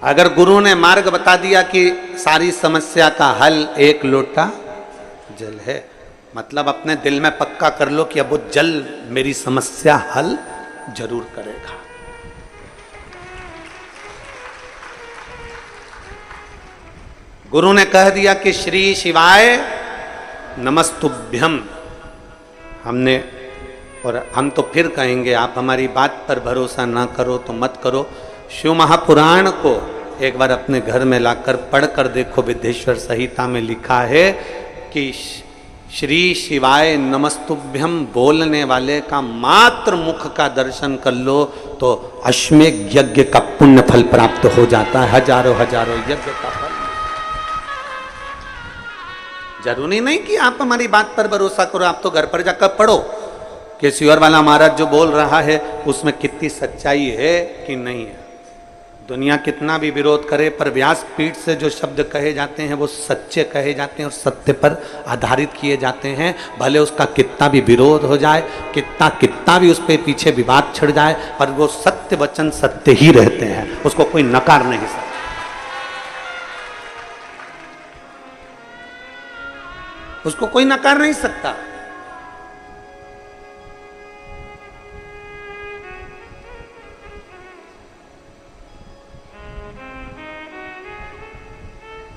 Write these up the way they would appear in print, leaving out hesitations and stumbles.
अगर गुरु ने मार्ग बता दिया कि सारी समस्या का हल एक लोटा जल है, मतलब अपने दिल में पक्का कर लो कि अब वो जल मेरी समस्या हल जरूर करेगा। गुरु ने कह दिया कि श्री शिवाय नमस्तुभ्यम, हमने, और हम तो फिर कहेंगे, आप हमारी बात पर भरोसा ना करो तो मत करो। शिव महापुराण को एक बार अपने घर में लाकर पढ़कर देखो। विद्येश्वर संहिता में लिखा है कि श्री शिवाय नमस्तुभ्यम बोलने वाले का मात्र मुख का दर्शन कर लो तो अश्वमेध यज्ञ का पुण्य फल प्राप्त हो जाता है, हजारों हजारों यज्ञ का फल। जरूरी नहीं कि आप हमारी बात पर भरोसा करो, आप तो घर पर जाकर पढ़ो कि शिवर वाला महाराज जो बोल रहा है उसमें कितनी सच्चाई है कि नहीं है। दुनिया कितना भी विरोध करे पर व्यासपीठ से जो शब्द कहे जाते हैं वो सच्चे कहे जाते हैं और सत्य पर आधारित किए जाते हैं। भले उसका कितना भी विरोध हो जाए, कितना भी उस पर पीछे विवाद छिड़ जाए, पर वो सत्य वचन सत्य ही रहते हैं, उसको कोई नकार नहीं सकता। उसको कोई नकार नहीं सकता।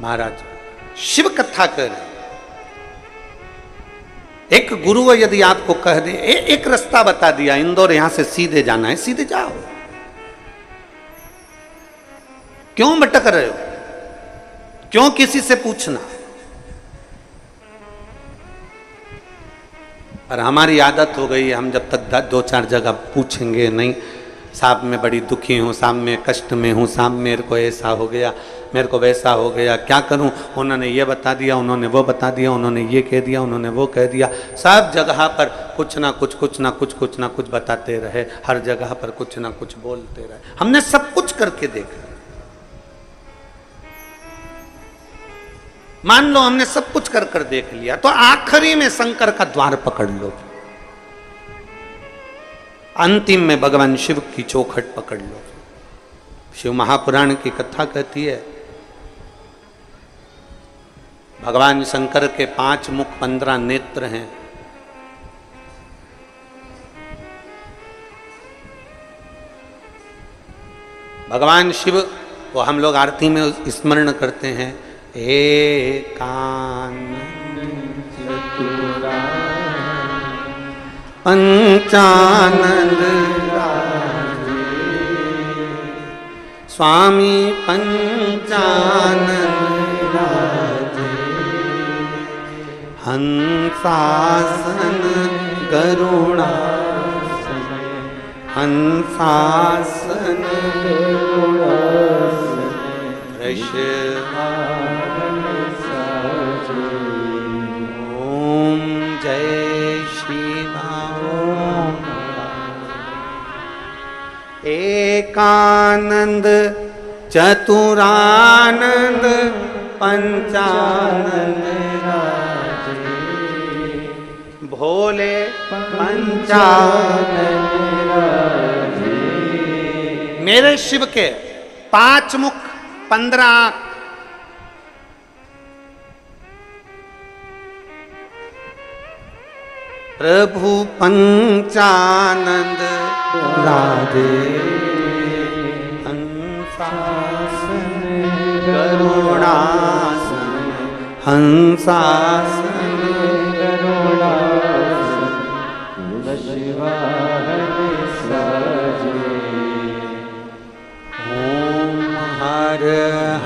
महाराज शिव कथा कर, एक गुरु यदि आपको कह दे, एक रास्ता बता दिया, इंदौर यहां से सीधे जाना है, सीधे जाओ, क्यों भटक रहे हो, क्यों किसी से पूछना। पर हमारी आदत हो गई है, हम जब तक दो चार जगह पूछेंगे नहीं, साहब मैं बड़ी दुखी हूँ, साहब मैं कष्ट में हूँ, साहब मेरे को ऐसा हो गया, मेरे को वैसा हो गया, क्या करूं, उन्होंने ये बता दिया, उन्होंने वो बता दिया, उन्होंने ये कह दिया, उन्होंने वो कह दिया। सब जगह पर कुछ ना कुछ बताते रहे, हर जगह पर कुछ ना कुछ बोलते रहे। हमने सब कुछ करके देखा, मान लो हमने सब कुछ कर देख लिया, तो आखिरी में शंकर का द्वार पकड़ लो, अंतिम में भगवान शिव की चौखट पकड़ लो। शिव महापुराण की कथा कहती है भगवान शंकर के 5 मुख 15 नेत्र हैं। भगवान शिव को हम लोग आरती में स्मरण करते हैं, एकानन चतुरा पंचानन स्वामी पंचानन हंसासन गरुड़ासन, हंसासन गरुड़ासन वृषभासन साजे। ओम जय शिवा ओम। एकानंद चतुरानंद पंचानंद भोले पंचानन। मेरे शिव के 5 मुख 15 आंख, प्रभु पंचानंद राधे, हंसासन गरुड़ासन, हंसासन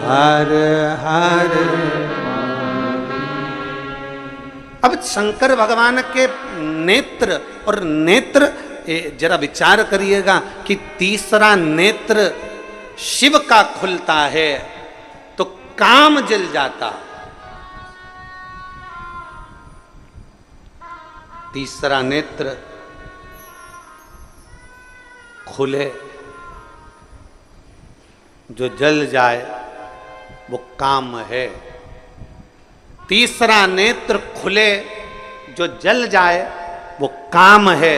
हर हर। अब शंकर भगवान के नेत्र, और नेत्र जरा विचार करिएगा कि तीसरा नेत्र शिव का खुलता है तो काम जल जाता। तीसरा नेत्र खुले, जो जल जाए वो काम है। तीसरा नेत्र खुले, जो जल जाए वो काम है,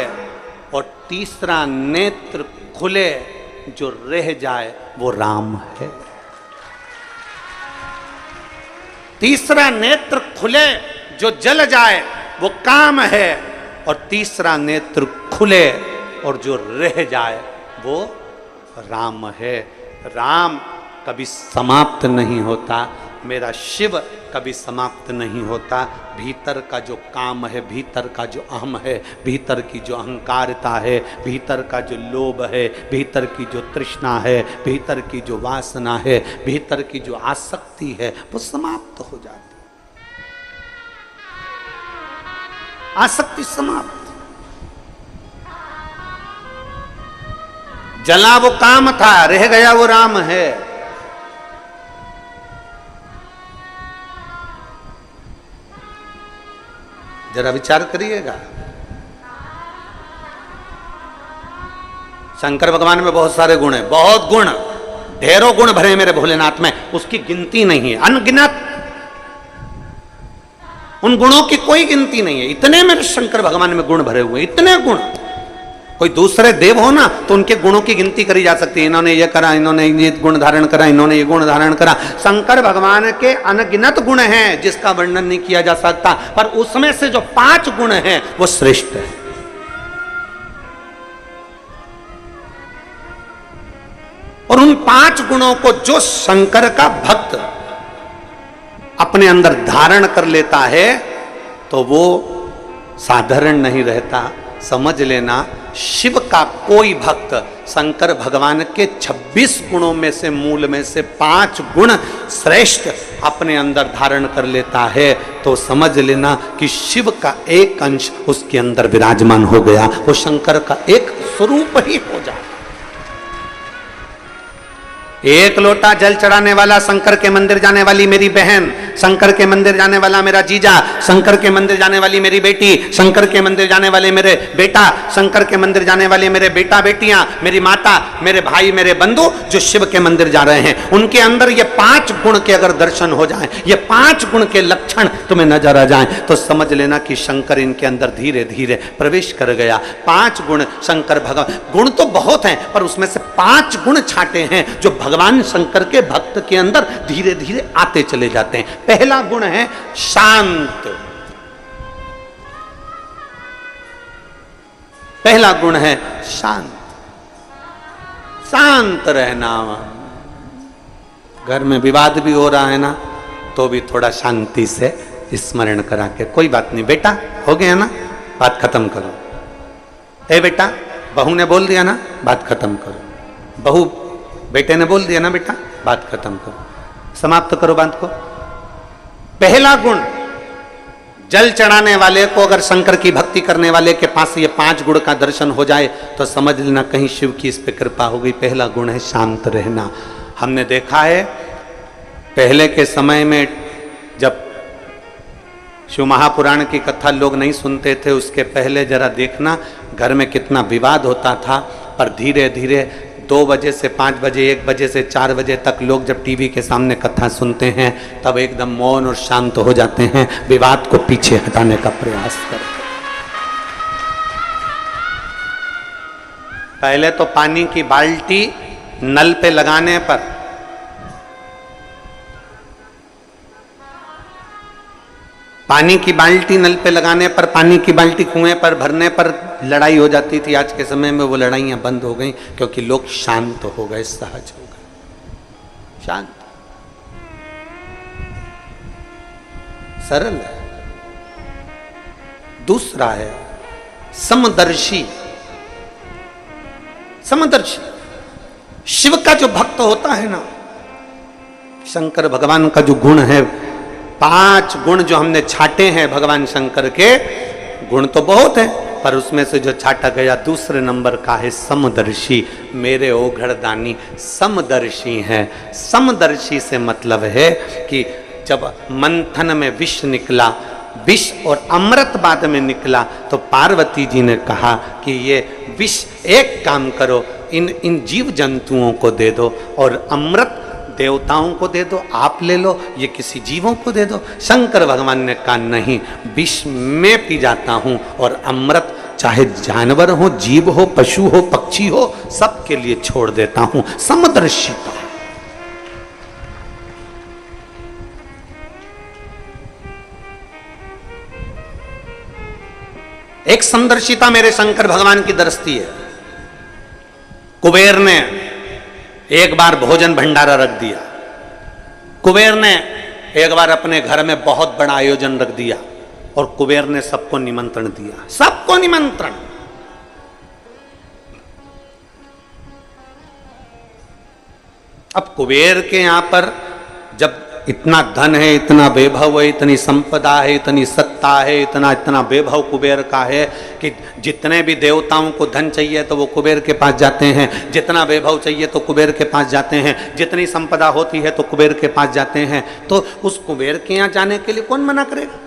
और तीसरा नेत्र खुले, जो रह जाए वो राम है। तीसरा नेत्र खुले जो जल जाए वो काम है, और तीसरा नेत्र खुले और जो रह जाए वो राम है। राम कभी समाप्त नहीं होता, मेरा शिव कभी समाप्त नहीं होता। भीतर का जो काम है, भीतर का जो अहम है, भीतर की जो अहंकारता है, भीतर का जो लोभ है, भीतर की जो तृष्णा है, भीतर की जो वासना है, भीतर की जो आसक्ति है, वो समाप्त हो जाती। आसक्ति समाप्त। जला वो काम था, रह गया वो राम है। जरा विचार करिएगा। शंकर भगवान में बहुत सारे गुण हैं, बहुत गुण, ढेरों गुण भरे मेरे भोलेनाथ में, उसकी गिनती नहीं है, अनगिनत। उन गुणों की कोई गिनती नहीं है। इतने मेरे शंकर भगवान में गुण भरे हुए, इतने गुण। कोई दूसरे देव हो ना तो उनके गुणों की गिनती करी जा सकती है, इन्होंने ये करा, इन्होंने ये गुण धारण करा, इन्होंने ये गुण धारण करा। शंकर भगवान के अनगिनत गुण हैं जिसका वर्णन नहीं किया जा सकता, पर उसमें से जो 5 गुण हैं वो श्रेष्ठ है। और उन 5 गुणों को जो शंकर का भक्त अपने अंदर धारण कर लेता है तो वो साधारण नहीं रहता। समझ लेना, शिव का कोई भक्त शंकर भगवान के 26 गुणों में से, मूल में से 5 गुण श्रेष्ठ अपने अंदर धारण कर लेता है तो समझ लेना कि शिव का एक अंश उसके अंदर विराजमान हो गया, वो शंकर का एक स्वरूप ही हो जाए। एक लोटा जल चढ़ाने वाला शंकर के मंदिर जाने वाली मेरी बहन, शंकर के मंदिर जाने वाला मेरा जीजा, शंकर के मंदिर जाने वाली मेरी बेटी, शंकर के मंदिर जाने वाले मेरे बेटा, शंकर के मंदिर जाने वाले मेरे बेटा बेटियां, मेरी माता, मेरे भाई, मेरे बंधु जो शिव के मंदिर जा रहे हैं, उनके अंदर ये 5 गुण के अगर दर्शन हो जाएं, ये 5 गुण के लक्षण तुम्हें नजर आ जाएं तो समझ लेना कि शंकर इनके अंदर धीरे धीरे प्रवेश कर गया। 5 गुण शंकर भगवान, गुण तो बहुत हैं पर उसमें से 5 गुण छाटे हैं जो भगवान शंकर के भक्त के अंदर धीरे धीरे आते चले जाते हैं। पहला गुण है शांत। पहला गुण है शांत, शांत रहना। घर में विवाद भी हो रहा है ना तो भी थोड़ा शांति से स्मरण करा के, कोई बात नहीं बेटा, हो गया ना, बात खत्म करो। ए बेटा, बहू ने बोल दिया ना, बात खत्म करो। बहू बेटे ने बोल दिया ना बेटा, बात खत्म करो, समाप्त करो बात को। पहला गुण, जल चढ़ाने वाले को अगर शंकर की भक्ति करने वाले के पास ये 5 गुण का दर्शन हो जाए तो समझ लेना कहीं शिव की इस पे कृपा हो गई। पहला गुण है शांत रहना। हमने देखा है पहले के समय में जब शिव महापुराण की कथा लोग नहीं सुनते थे, उसके पहले जरा देखना घर में कितना विवाद होता था, पर धीरे धीरे 2 बजे से 5 बजे, 1 बजे से 4 बजे तक लोग जब टीवी के सामने कथा सुनते हैं तब एकदम मौन और शांत हो जाते हैं, विवाद को पीछे हटाने का प्रयास करते हैं। पहले तो पानी की बाल्टी नल पे लगाने पर पानी की बाल्टी नल पे लगाने पर, पानी की बाल्टी कुएं पर भरने पर लड़ाई हो जाती थी। आज के समय में वो लड़ाइयां बंद हो गई क्योंकि लोग शांत हो गए, सहज हो गए, शांत, सरल है। दूसरा है समदर्शी। समदर्शी शिव का जो भक्त होता है ना, शंकर भगवान का जो गुण है, 5 गुण जो हमने छाटे हैं भगवान शंकर के, गुण तो बहुत है पर उसमें से जो छाटा गया दूसरे नंबर का है समदर्शी। मेरे ओघड़दानी समदर्शी हैं। समदर्शी से मतलब है कि जब मंथन में विष निकला, विष और अमृत बाद में निकला, तो पार्वती जी ने कहा कि ये विष एक काम करो, इन जीव जंतुओं को दे दो और अमृत देवताओं को दे दो, आप ले लो, ये किसी जीवों को दे दो। शंकर भगवान ने कहा नहीं, विष मैं पी जाता हूं और अमृत चाहे जानवर हो, जीव हो, पशु हो, पक्षी हो, सबके लिए छोड़ देता हूं। समदर्शिता। एक समदर्शिता मेरे शंकर भगवान की दृष्टि है। कुबेर ने एक बार भोजन भंडारा रख दिया, कुबेर ने एक बार अपने घर में बहुत बड़ा आयोजन रख दिया और कुबेर ने सबको निमंत्रण दिया, सबको निमंत्रण। अब कुबेर के यहां पर जब इतना धन है, इतना वैभव है, इतनी संपदा है, इतनी सत्ता है, इतना इतना वैभव कुबेर का है कि जितने भी देवताओं को धन चाहिए तो वो कुबेर के पास जाते हैं, जितना वैभव चाहिए तो कुबेर के पास जाते हैं, जितनी संपदा होती है तो कुबेर के पास जाते हैं। तो उस कुबेर के यहाँ जाने के लिए कौन मना करेगा?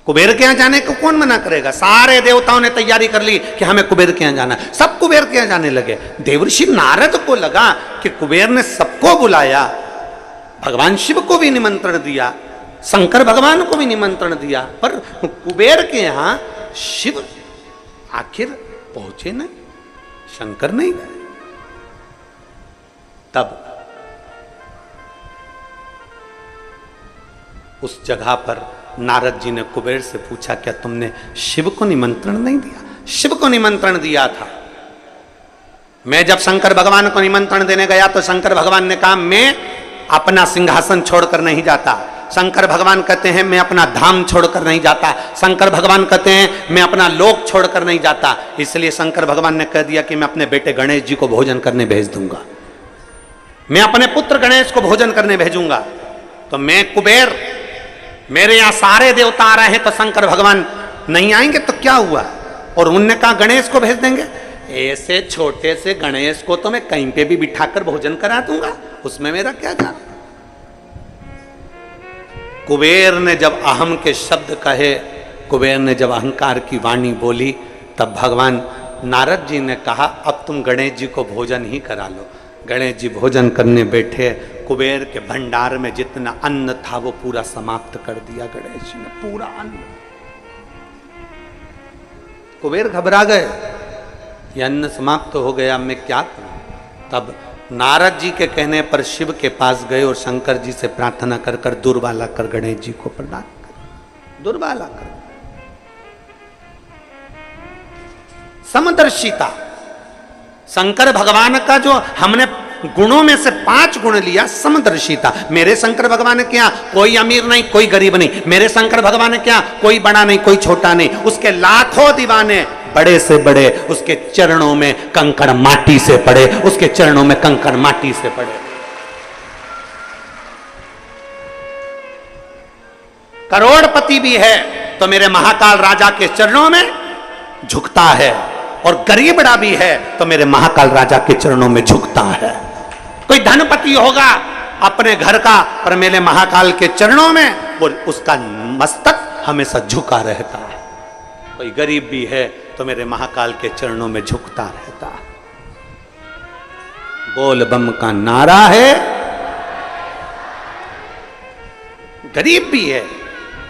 कुबेर के यहाँ जाने को कौन मना करेगा? सारे देवताओं ने तैयारी कर ली कि हमें कुबेर के यहाँ जाना, सब कुबेर के यहाँ जाने लगे। देवर्षि नारद को लगा कि कुबेर ने सबको बुलाया, भगवान शिव को भी निमंत्रण दिया, शंकर भगवान को भी निमंत्रण दिया, पर कुबेर के यहाँ शिव आखिर पहुंचे नहीं, शंकर नहीं गए। तब उस जगह पर नारद जी ने कुबेर से पूछा, क्या तुमने शिव को निमंत्रण नहीं दिया? शिव को निमंत्रण दिया था। मैं जब शंकर भगवान को निमंत्रण देने गया तो शंकर भगवान ने कहा मैं अपना सिंहासन छोड़कर नहीं जाता। शंकर भगवान कहते हैं मैं अपना धाम छोड़कर नहीं जाता। शंकर भगवान कहते हैं मैं अपना लोक छोड़कर नहीं जाता। इसलिए शंकर भगवान ने कह दिया कि मैं अपने बेटे गणेश जी को भोजन करने भेज दूंगा, मैं अपने पुत्र गणेश को भोजन करने भेजूंगा। तो मैं कुबेर, मेरे यहां सारे देवता आ रहे हैं तो शंकर भगवान नहीं आएंगे तो क्या हुआ? और उनने कहा गणेश को भेज देंगे। ऐसे छोटे से गणेश को तो मैं कहीं पे भी बिठाकर भोजन करा दूंगा, उसमें मेरा क्या जाना। कुबेर ने जब अहम के शब्द कहे, कुबेर ने जब अहंकार की वाणी बोली, तब भगवान नारद जी ने कहा अब तुम गणेश जी को भोजन ही करा लो। गणेश जी भोजन करने बैठे, कुबेर के भंडार में जितना अन्न था वो पूरा समाप्त कर दिया गणेश जी ने, पूरा अन्न। कुबेर घबरा गए, ये अन्न समाप्त हो गया, मैं क्या करूं? तब नारद जी के कहने पर शिव के पास गए और शंकर जी से प्रार्थना कर कर दुर्बा कर गणेश जी को प्रदान कर, दुर्बा कर। समदर्शिता, शंकर भगवान का जो हमने गुणों में से 5 गुण लिया, समदर्शिता। मेरे शंकर भगवान क्या कोई अमीर नहीं, कोई गरीब नहीं। मेरे शंकर भगवान क्या कोई बड़ा नहीं, कोई छोटा नहीं। उसके लाखों दीवाने, बड़े से बड़े, उसके चरणों में कंकड़ माटी से पड़े, उसके चरणों में कंकड़ माटी से पड़े। करोड़पति भी है तो मेरे महाकाल राजा के चरणों में झुकता है, और गरीबड़ा भी है तो मेरे महाकाल राजा के चरणों में झुकता है। कोई धनपति होगा अपने घर का, पर मेरे महाकाल के चरणों में वो उसका मस्तक हमेशा झुका रहता है। कोई गरीब भी है तो मेरे महाकाल के चरणों में झुकता रहता है। बोल बम का नारा है। गरीब भी है,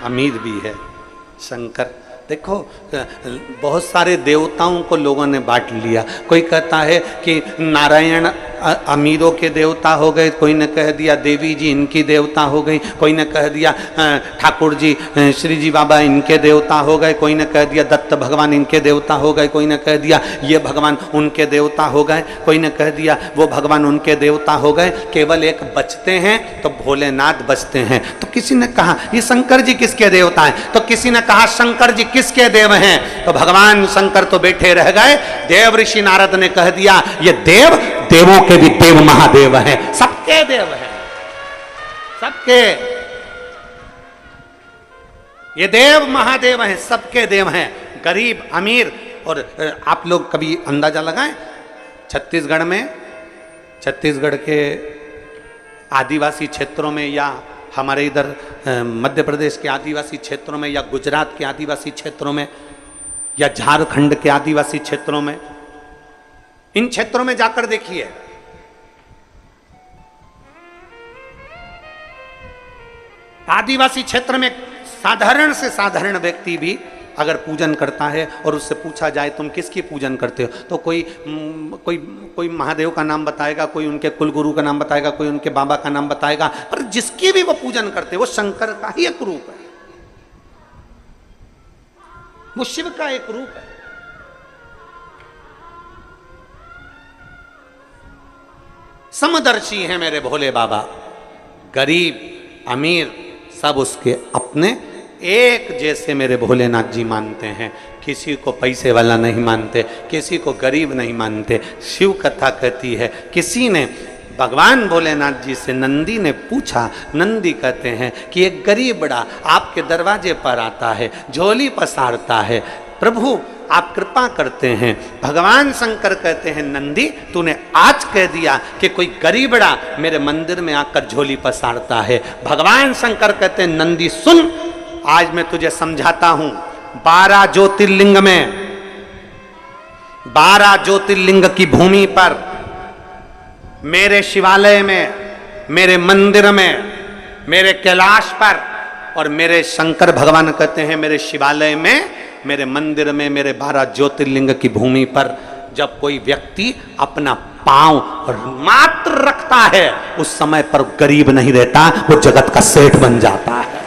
अमीर भी है। शंकर देखो, बहुत सारे देवताओं को लोगों ने बांट लिया। कोई कहता है कि नारायण अमीरों के देवता हो गए, कोई ने कह दिया देवी जी इनकी देवता हो गई, कोई ने कह दिया ठाकुर जी श्री जी बाबा इनके देवता हो गए, कोई ने कह दिया दत्त भगवान इनके देवता हो गए, कोई ने कह दिया ये भगवान उनके देवता हो गए, कोई ने कह दिया वो भगवान उनके देवता हो गए। केवल एक बचते हैं तो भोलेनाथ बचते हैं। तो किसी ने कहा ये शंकर जी किसके देवता हैं, तो किसी ने कहा शंकर जी किसके देव हैं, तो भगवान शंकर तो बैठे रह गए। देव ऋषि नारद ने कह दिया ये देव देवों के भी देव महादेव हैं, सबके देव हैं, सबके ये देव महादेव हैं, सबके देव हैं, गरीब अमीर। और आप लोग कभी अंदाजा लगाएं, छत्तीसगढ़ के आदिवासी क्षेत्रों में, या हमारे इधर मध्य प्रदेश के आदिवासी क्षेत्रों में, या गुजरात के आदिवासी क्षेत्रों में, या झारखंड के आदिवासी क्षेत्रों में, इन क्षेत्रों में जाकर देखिए, आदिवासी क्षेत्र में साधारण से साधारण व्यक्ति भी अगर पूजन करता है और उससे पूछा जाए तुम किसकी पूजन करते हो, तो कोई महादेव का नाम बताएगा, कोई उनके कुलगुरु का नाम बताएगा, कोई उनके बाबा का नाम बताएगा, पर जिसकी भी वो पूजन करते हैं वो शंकर का ही एक रूप है। वो शिव का एक रूप है। समदर्शी है मेरे भोले बाबा, गरीब अमीर सब उसके अपने एक जैसे मेरे भोलेनाथ जी मानते हैं। किसी को पैसे वाला नहीं मानते, किसी को गरीब नहीं मानते। शिव कथा कहती है, किसी ने भगवान भोलेनाथ जी से नंदी ने पूछा, नंदी कहते हैं कि एक गरीब बड़ा आपके दरवाजे पर आता है, झोली पसारता है, प्रभु आप कृपा करते हैं। भगवान शंकर कहते हैं, नंदी तूने आज कह दिया कि कोई गरीबड़ा मेरे मंदिर में आकर झोली पसारता है। भगवान शंकर कहते हैं, नंदी सुन, आज मैं तुझे समझाता हूं। 12 ज्योतिर्लिंग में, 12 ज्योतिर्लिंग की भूमि पर, मेरे शिवालय में, मेरे मंदिर में, मेरे कैलाश पर, और मेरे शंकर भगवान कहते हैं मेरे शिवालय में, मेरे मंदिर में, मेरे 12 ज्योतिर्लिंग की भूमि पर जब कोई व्यक्ति अपना पांव मात्र रखता है, उस समय पर गरीब नहीं रहता, वो जगत का सेठ बन जाता है।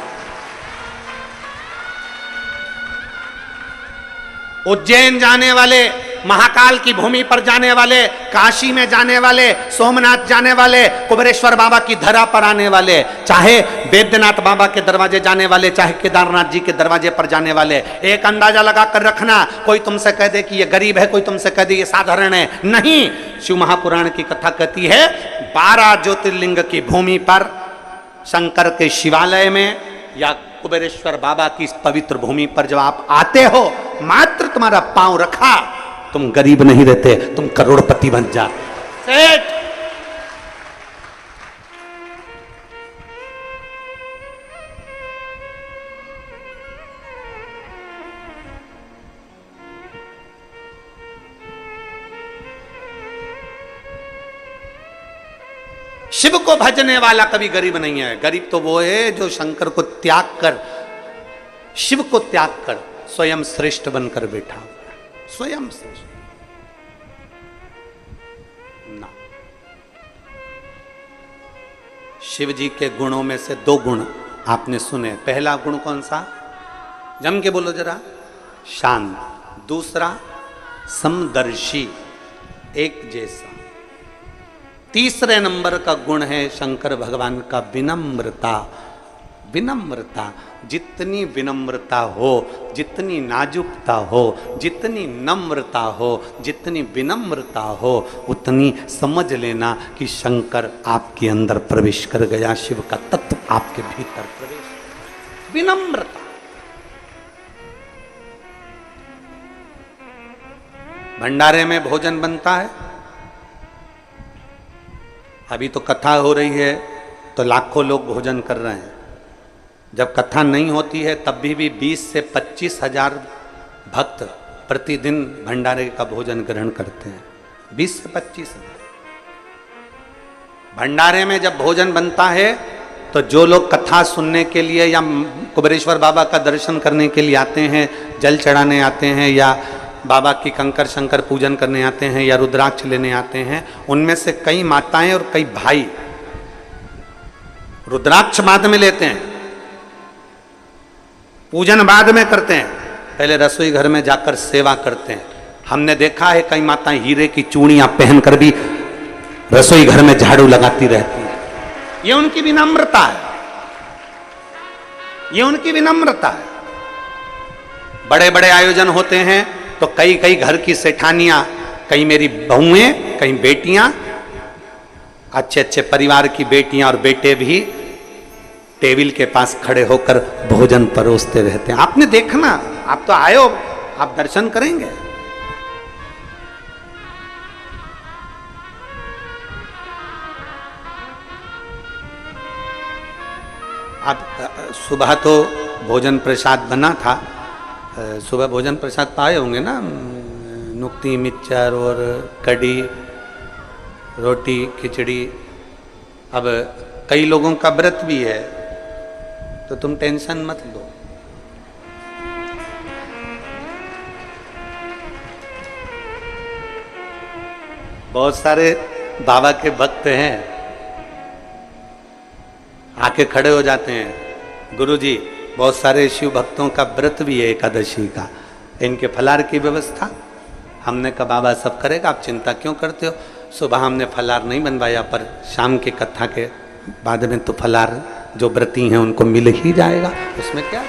उज्जैन जाने वाले, महाकाल की भूमि पर जाने वाले, काशी में जाने वाले, सोमनाथ जाने वाले, कुबेरेश्वर बाबा की धरा पर आने वाले, चाहे वैद्यनाथ बाबा के दरवाजे जाने वाले, चाहे केदारनाथ जी के दरवाजे पर जाने वाले, एक अंदाजा लगा कर रखना, कोई तुमसे कह दे कि ये गरीब है, कोई तुमसे कह दे ये साधारण है, नहीं। शिव महापुराण की कथा कहती है, 12 ज्योतिर्लिंग की भूमि पर, शंकर के शिवालय में या कुबेरेश्वर बाबा की इस पवित्र भूमि पर जब आप आते हो, मात्र तुम्हारा पांव रखा, तुम गरीब नहीं रहते, तुम करोड़पति बन जाते। सेठ शिव को भजने वाला कभी गरीब नहीं है। गरीब तो वो है जो शंकर को त्याग कर, शिव को त्याग कर स्वयं श्रेष्ठ बनकर बैठा, स्वयं श्रेष्ठ ना। शिव जी के गुणों में से 2 गुण आपने सुने। पहला गुण कौन सा? जम के बोलो जरा, शांत। दूसरा समदर्शी, एक जैसा। तीसरे नंबर का गुण है शंकर भगवान का विनम्रता। विनम्रता, जितनी विनम्रता हो, जितनी नाजुकता हो, जितनी नम्रता हो, जितनी विनम्रता हो, उतनी समझ लेना कि शंकर आपके अंदर प्रवेश कर गया, शिव का तत्व आपके भीतर प्रवेश। विनम्रता। भंडारे में भोजन बनता है, अभी तो कथा हो रही है तो लाखों लोग भोजन कर रहे हैं। जब कथा नहीं होती है तब भी 20 से 25 हजार भक्त प्रतिदिन भंडारे का भोजन ग्रहण करते हैं। 20 से 25 हजार। भंडारे में जब भोजन बनता है तो जो लोग कथा सुनने के लिए या कुबेरेश्वर बाबा का दर्शन करने के लिए आते हैं, जल चढ़ाने आते हैं, या बाबा की कंकर शंकर पूजन करने आते हैं, या रुद्राक्ष लेने आते हैं, उनमें से कई माताएं और कई भाई रुद्राक्ष बाद में लेते हैं, पूजन बाद में करते हैं, पहले रसोई घर में जाकर सेवा करते हैं। हमने देखा है कई माताएं हीरे की चूड़ियां पहनकर भी रसोई घर में झाड़ू लगाती रहती हैं। ये उनकी विनम्रता है, ये उनकी विनम्रता है। बड़े बड़े आयोजन होते हैं तो कई कई घर की सेठानियां, कई मेरी बहुएं, कई बेटियां, अच्छे अच्छे परिवार की बेटियां और बेटे भी टेबल के पास खड़े होकर भोजन परोसते रहते हैं। आपने देखना, आप तो आए हो, आप दर्शन करेंगे। आप सुबह तो भोजन प्रसाद बना था, सुबह भोजन प्रसाद पाए होंगे ना, नुक्ती मिक्सचर और कड़ी, रोटी, खिचड़ी। अब कई लोगों का व्रत भी है तो तुम टेंशन मत लो। बहुत सारे बाबा के भक्त हैं, आके खड़े हो जाते हैं, गुरुजी बहुत सारे शिव भक्तों का व्रत भी है एकादशी का, इनके फलाहार की व्यवस्था। हमने कहा बाबा सब करेगा, आप चिंता क्यों करते हो। सुबह हमने फलाहार नहीं बनवाया, पर शाम की कथा के बाद में तो फलाहार जो व्रती हैं उनको मिल ही जाएगा, उसमें क्या।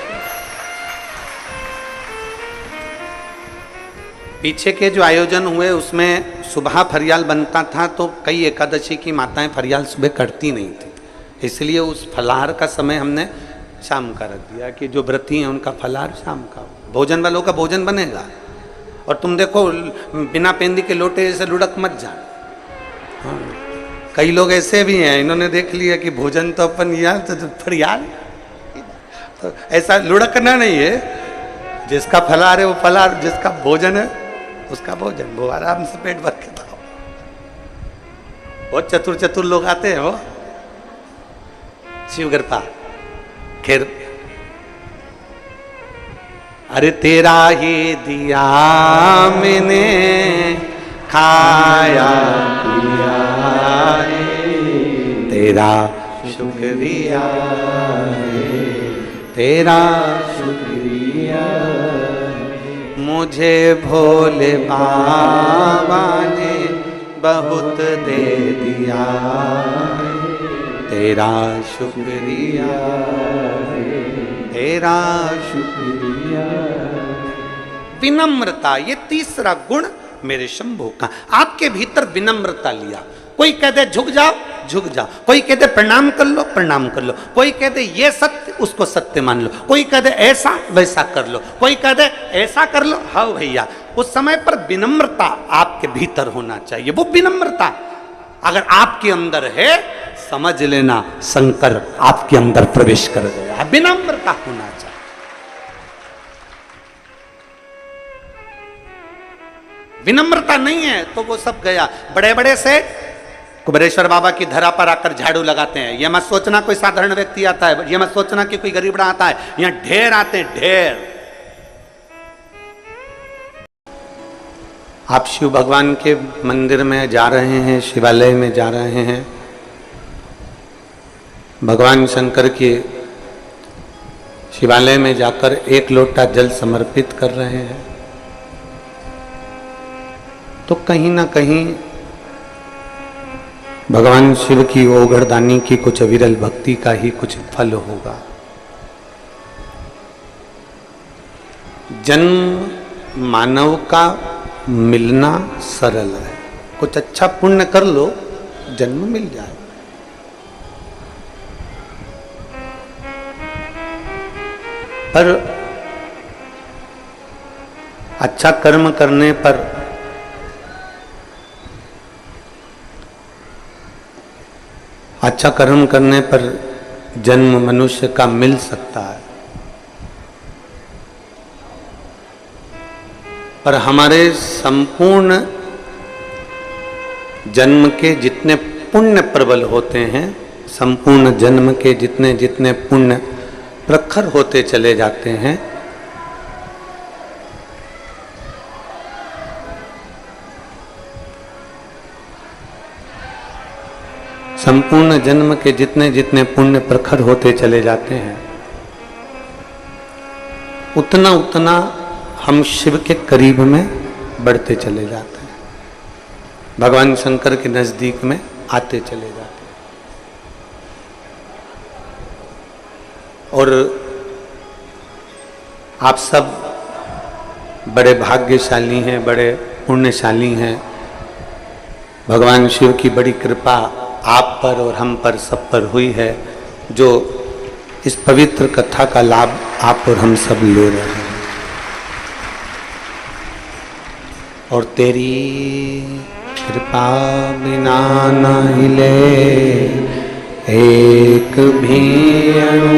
पीछे के जो आयोजन हुए उसमें सुबह फरियाल बनता था, तो कई एकादशी की माताएं फरियाल सुबह करती नहीं थी, इसलिए उस फलाहार का समय हमने शाम का रख दिया कि जो व्रती हैं उनका फलाहार शाम का, भोजन वालों का भोजन बनेगा। और तुम देखो बिना पेंदी के लोटे से लुढ़क मत जा। हाँ। कई लोग ऐसे भी हैं, इन्होंने देख लिया कि भोजन तो अपन यार तो फरियाल, तो ऐसा लुढ़कना नहीं है। जिसका फलाहार है वो फलाहार, जिसका भोजन है उसका भोजन, वो आराम से पेट भर के खाओ। बहुत चतुर चतुर लोग आते हैं, वो शिव कृपा। खैर, अरे तेरा ही दिया मैंने खाया पिया है, तेरा शुक्रिया है, तेरा शुक्रिया, मुझे भोले बाबा ने बहुत दे दिया, तेरा शुक्रिया, तेरा शुक्रिया। विनम्रता, ये तीसरा गुण मेरे शंभू का। आपके भीतर विनम्रता लिया। कोई कह दे झुक जाओ, झुक जाओ। कोई कह दे प्रणाम कर लो, प्रणाम कर लो। कोई कह दे ये सत्य, उसको सत्य मान लो। कोई कह दे ऐसा वैसा कर लो। कोई कह दे ऐसा कर लो, हाँ भैया। उस समय पर विनम्रता आपके भीतर होना चाहिए। वो विनम्रता अगर आपके अंदर है, समझ लेना शंकर आपके अंदर प्रवेश कर गया। विनम्रता होना चाहिए। विनम्रता नहीं है तो वो सब गया। बड़े बड़े से कुबेरेश्वर बाबा की धरा पर आकर झाड़ू लगाते हैं। यह मत सोचना कोई साधारण व्यक्ति आता है, यह मत सोचना कि कोई गरीबड़ा आता है। यहां ढेर आते हैं, ढेर। आप शिव भगवान के मंदिर में जा रहे हैं, शिवालय में जा रहे हैं, भगवान शंकर के शिवालय में जाकर एक लोटा जल समर्पित कर रहे हैं, तो कहीं ना कहीं भगवान शिव की ओघड़दानी की कुछ अविरल भक्ति का ही कुछ फल होगा। जन्म मानव का मिलना सरल है। कुछ अच्छा पुण्य कर लो, जन्म मिल जाए। पर अच्छा कर्म करने पर अच्छा कर्म करने पर जन्म मनुष्य का मिल सकता है, पर हमारे संपूर्ण जन्म के जितने पुण्य प्रबल होते हैं, संपूर्ण जन्म के जितने जितने पुण्य प्रखर होते चले जाते हैं, संपूर्ण जन्म के जितने जितने पुण्य प्रखर होते चले जाते हैं, उतना उतना हम शिव के करीब में बढ़ते चले जाते हैं, भगवान शंकर के नजदीक में आते चले जाते हैं। और आप सब बड़े भाग्यशाली हैं, बड़े पुण्यशाली हैं। भगवान शिव की बड़ी कृपा आप पर और हम पर सब पर हुई है, जो इस पवित्र कथा का लाभ आप और हम सब ले रहे हैं। और तेरी कृपा बिना न हिले एक भी अणु,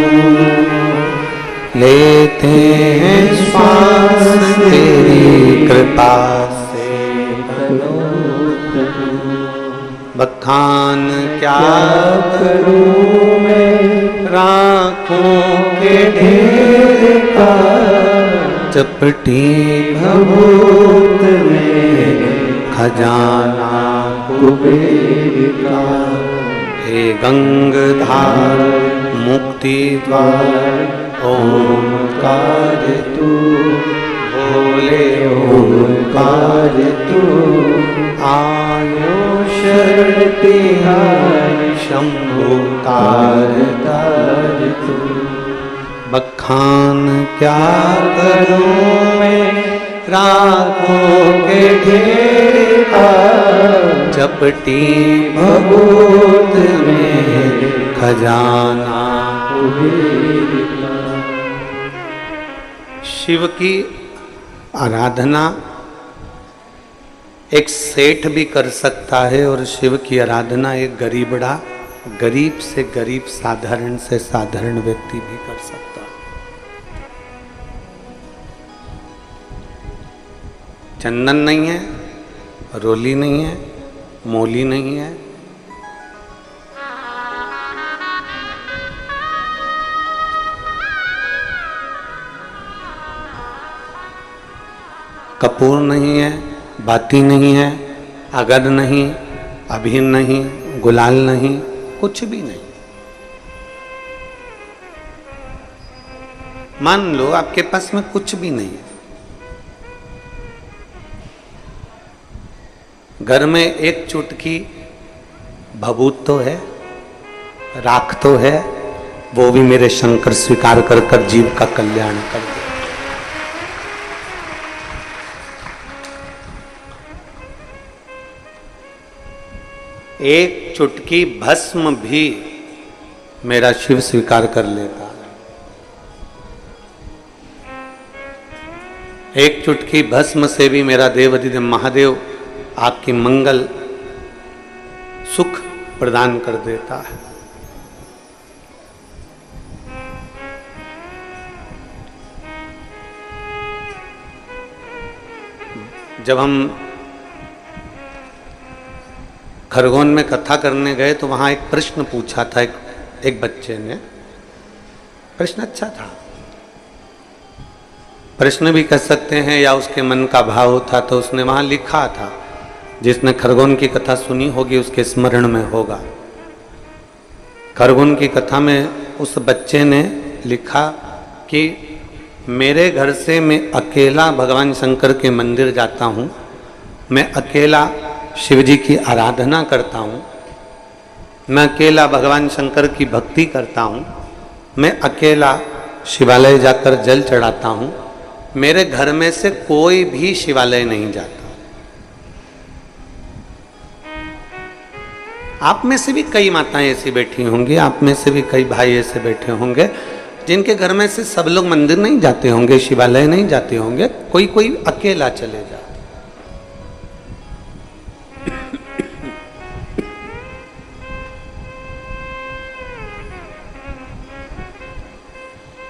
लेते हैं श्वास तेरी कृपा से। बखान क्या करूं मैं राखों के ढेर का, चपटी भभूत में खजाना कुबेर का। हे गंगाधार मुक्ति द्वार ओंकार तू, बोले ओंकार तू, आयो शरण तिहारी शंभु तार तू। बखान क्या करूं मैं राखों के ढेर का, चपटी भभूत में खजाना कुबेर का। शिव की आराधना एक सेठ भी कर सकता है और शिव की आराधना एक गरीबड़ा, गरीब से गरीब, साधारण से साधारण व्यक्ति भी कर सकता है। चंदन नहीं है, रोली नहीं है, मोली नहीं है, कपूर नहीं है, बाती नहीं है, अगद नहीं, अभीर नहीं, गुलाल नहीं, कुछ भी नहीं। मान लो आपके पास में कुछ भी नहीं है, घर में एक चुटकी भभूत तो है, राख तो है, वो भी मेरे शंकर स्वीकार कर कर जीव का कल्याण कर दे। एक चुटकी भस्म भी मेरा शिव स्वीकार कर लेता है। एक चुटकी भस्म से भी मेरा देवाधिदेव महादेव आपकी मंगल सुख प्रदान कर देता है। जब हम खरगोन में कथा करने गए तो वहां एक प्रश्न पूछा था एक बच्चे ने। प्रश्न अच्छा था, प्रश्न भी कह सकते हैं या उसके मन का भाव था। तो उसने वहां लिखा था, जिसने खरगोन की कथा सुनी होगी उसके स्मरण में होगा। खरगोन की कथा में उस बच्चे ने लिखा कि मेरे घर से मैं अकेला भगवान शंकर के मंदिर जाता हूँ, मैं अकेला शिव जी की आराधना करता हूँ, मैं अकेला भगवान शंकर की भक्ति करता हूँ, मैं अकेला शिवालय जाकर जल चढ़ाता हूँ, मेरे घर में से कोई भी शिवालय नहीं जाता। आप में से भी कई माताएं ऐसी बैठी होंगी, आप में से भी कई भाई ऐसे बैठे होंगे जिनके घर में से सब लोग मंदिर नहीं जाते होंगे, शिवालय नहीं जाते होंगे, कोई कोई अकेला चले जाए।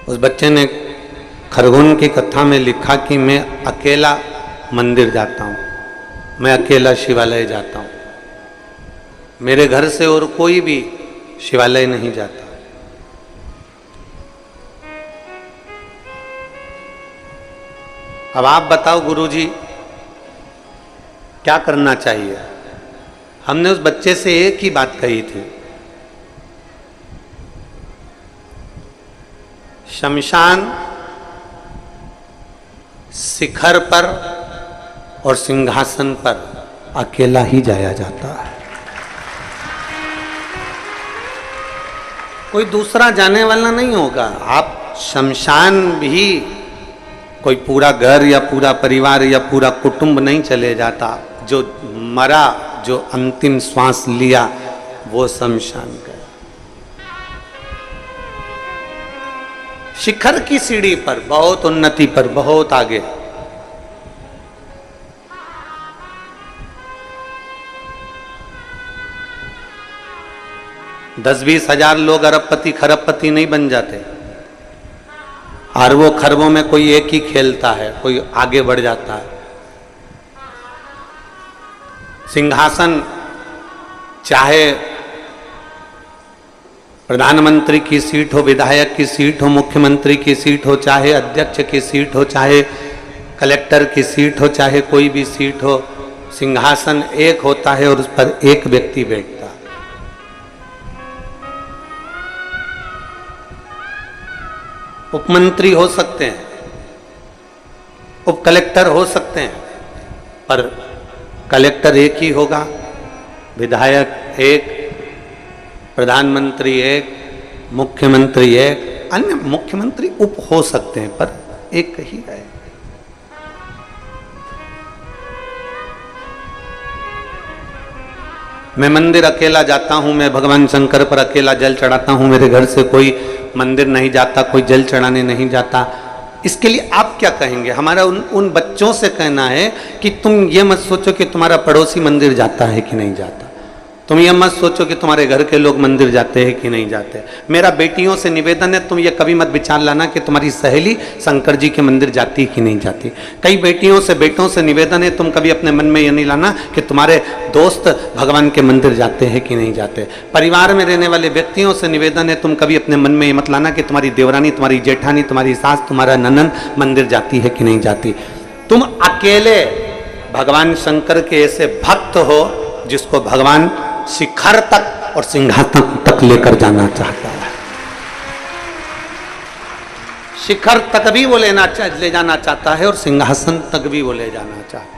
उस बच्चे ने खरगोन की कथा में लिखा कि मैं अकेला मंदिर जाता हूँ, मैं अकेला शिवालय जाता हूँ, मेरे घर से और कोई भी शिवालय नहीं जाता। अब आप बताओ गुरुजी क्या करना चाहिए? हमने उस बच्चे से एक ही बात कही थी, शमशान शिखर पर और सिंहासन पर अकेला ही जाया जाता है, कोई दूसरा जाने वाला नहीं होगा। आप शमशान भी कोई पूरा घर या पूरा परिवार या पूरा कुटुंब नहीं चले जाता। जो मरा, जो अंतिम श्वास लिया, वो शमशान गया। शिखर की सीढ़ी पर, बहुत उन्नति पर, बहुत आगे, दस 20 हजार लोग अरबपति खरबपति नहीं बन जाते। अरबों खरबों में कोई एक ही खेलता है, कोई आगे बढ़ जाता है। सिंहासन चाहे प्रधानमंत्री की सीट हो, विधायक की सीट हो, मुख्यमंत्री की सीट हो, चाहे अध्यक्ष की सीट हो, चाहे कलेक्टर की सीट हो, चाहे कोई भी सीट हो, सिंहासन एक होता है और उस पर एक व्यक्ति बैठता है। उपमंत्री हो सकते हैं, उप कलेक्टर हो सकते हैं, पर कलेक्टर एक ही होगा, विधायक एक, प्रधानमंत्री एक, मुख्यमंत्री एक, अन्य मुख्यमंत्री उप हो सकते हैं पर एक ही है। मैं मंदिर अकेला जाता हूं, मैं भगवान शंकर पर अकेला जल चढ़ाता हूं, मेरे घर से कोई मंदिर नहीं जाता, कोई जल चढ़ाने नहीं जाता। इसके लिए आप क्या कहेंगे? हमारा उन बच्चों से कहना है कि तुम ये मत सोचो कि तुम्हारा पड़ोसी मंदिर जाता है कि नहीं जाता, तुम ये मत सोचो कि तुम्हारे घर के लोग मंदिर जाते हैं कि नहीं जाते। मेरा बेटियों से निवेदन है, तुम ये कभी मत विचार लाना कि तुम्हारी सहेली शंकर जी के मंदिर जाती है कि नहीं जाती। कई बेटियों से बेटों से निवेदन है, तुम कभी अपने मन में ये नहीं लाना कि तुम्हारे दोस्त भगवान के मंदिर जाते हैं कि नहीं जाते। परिवार में रहने वाले व्यक्तियों से निवेदन है, तुम कभी अपने मन में ये मत लाना कि तुम्हारी देवरानी, तुम्हारी जेठानी, तुम्हारी सास, तुम्हारा ननन मंदिर जाती है कि नहीं जाती। तुम अकेले भगवान शंकर के ऐसे भक्त हो जिसको भगवान शिखर तक और सिंहासन तक लेकर जाना चाहता है। शिखर तक भी वो ले जाना चाहता है और सिंहासन तक भी वो ले जाना चाहता है।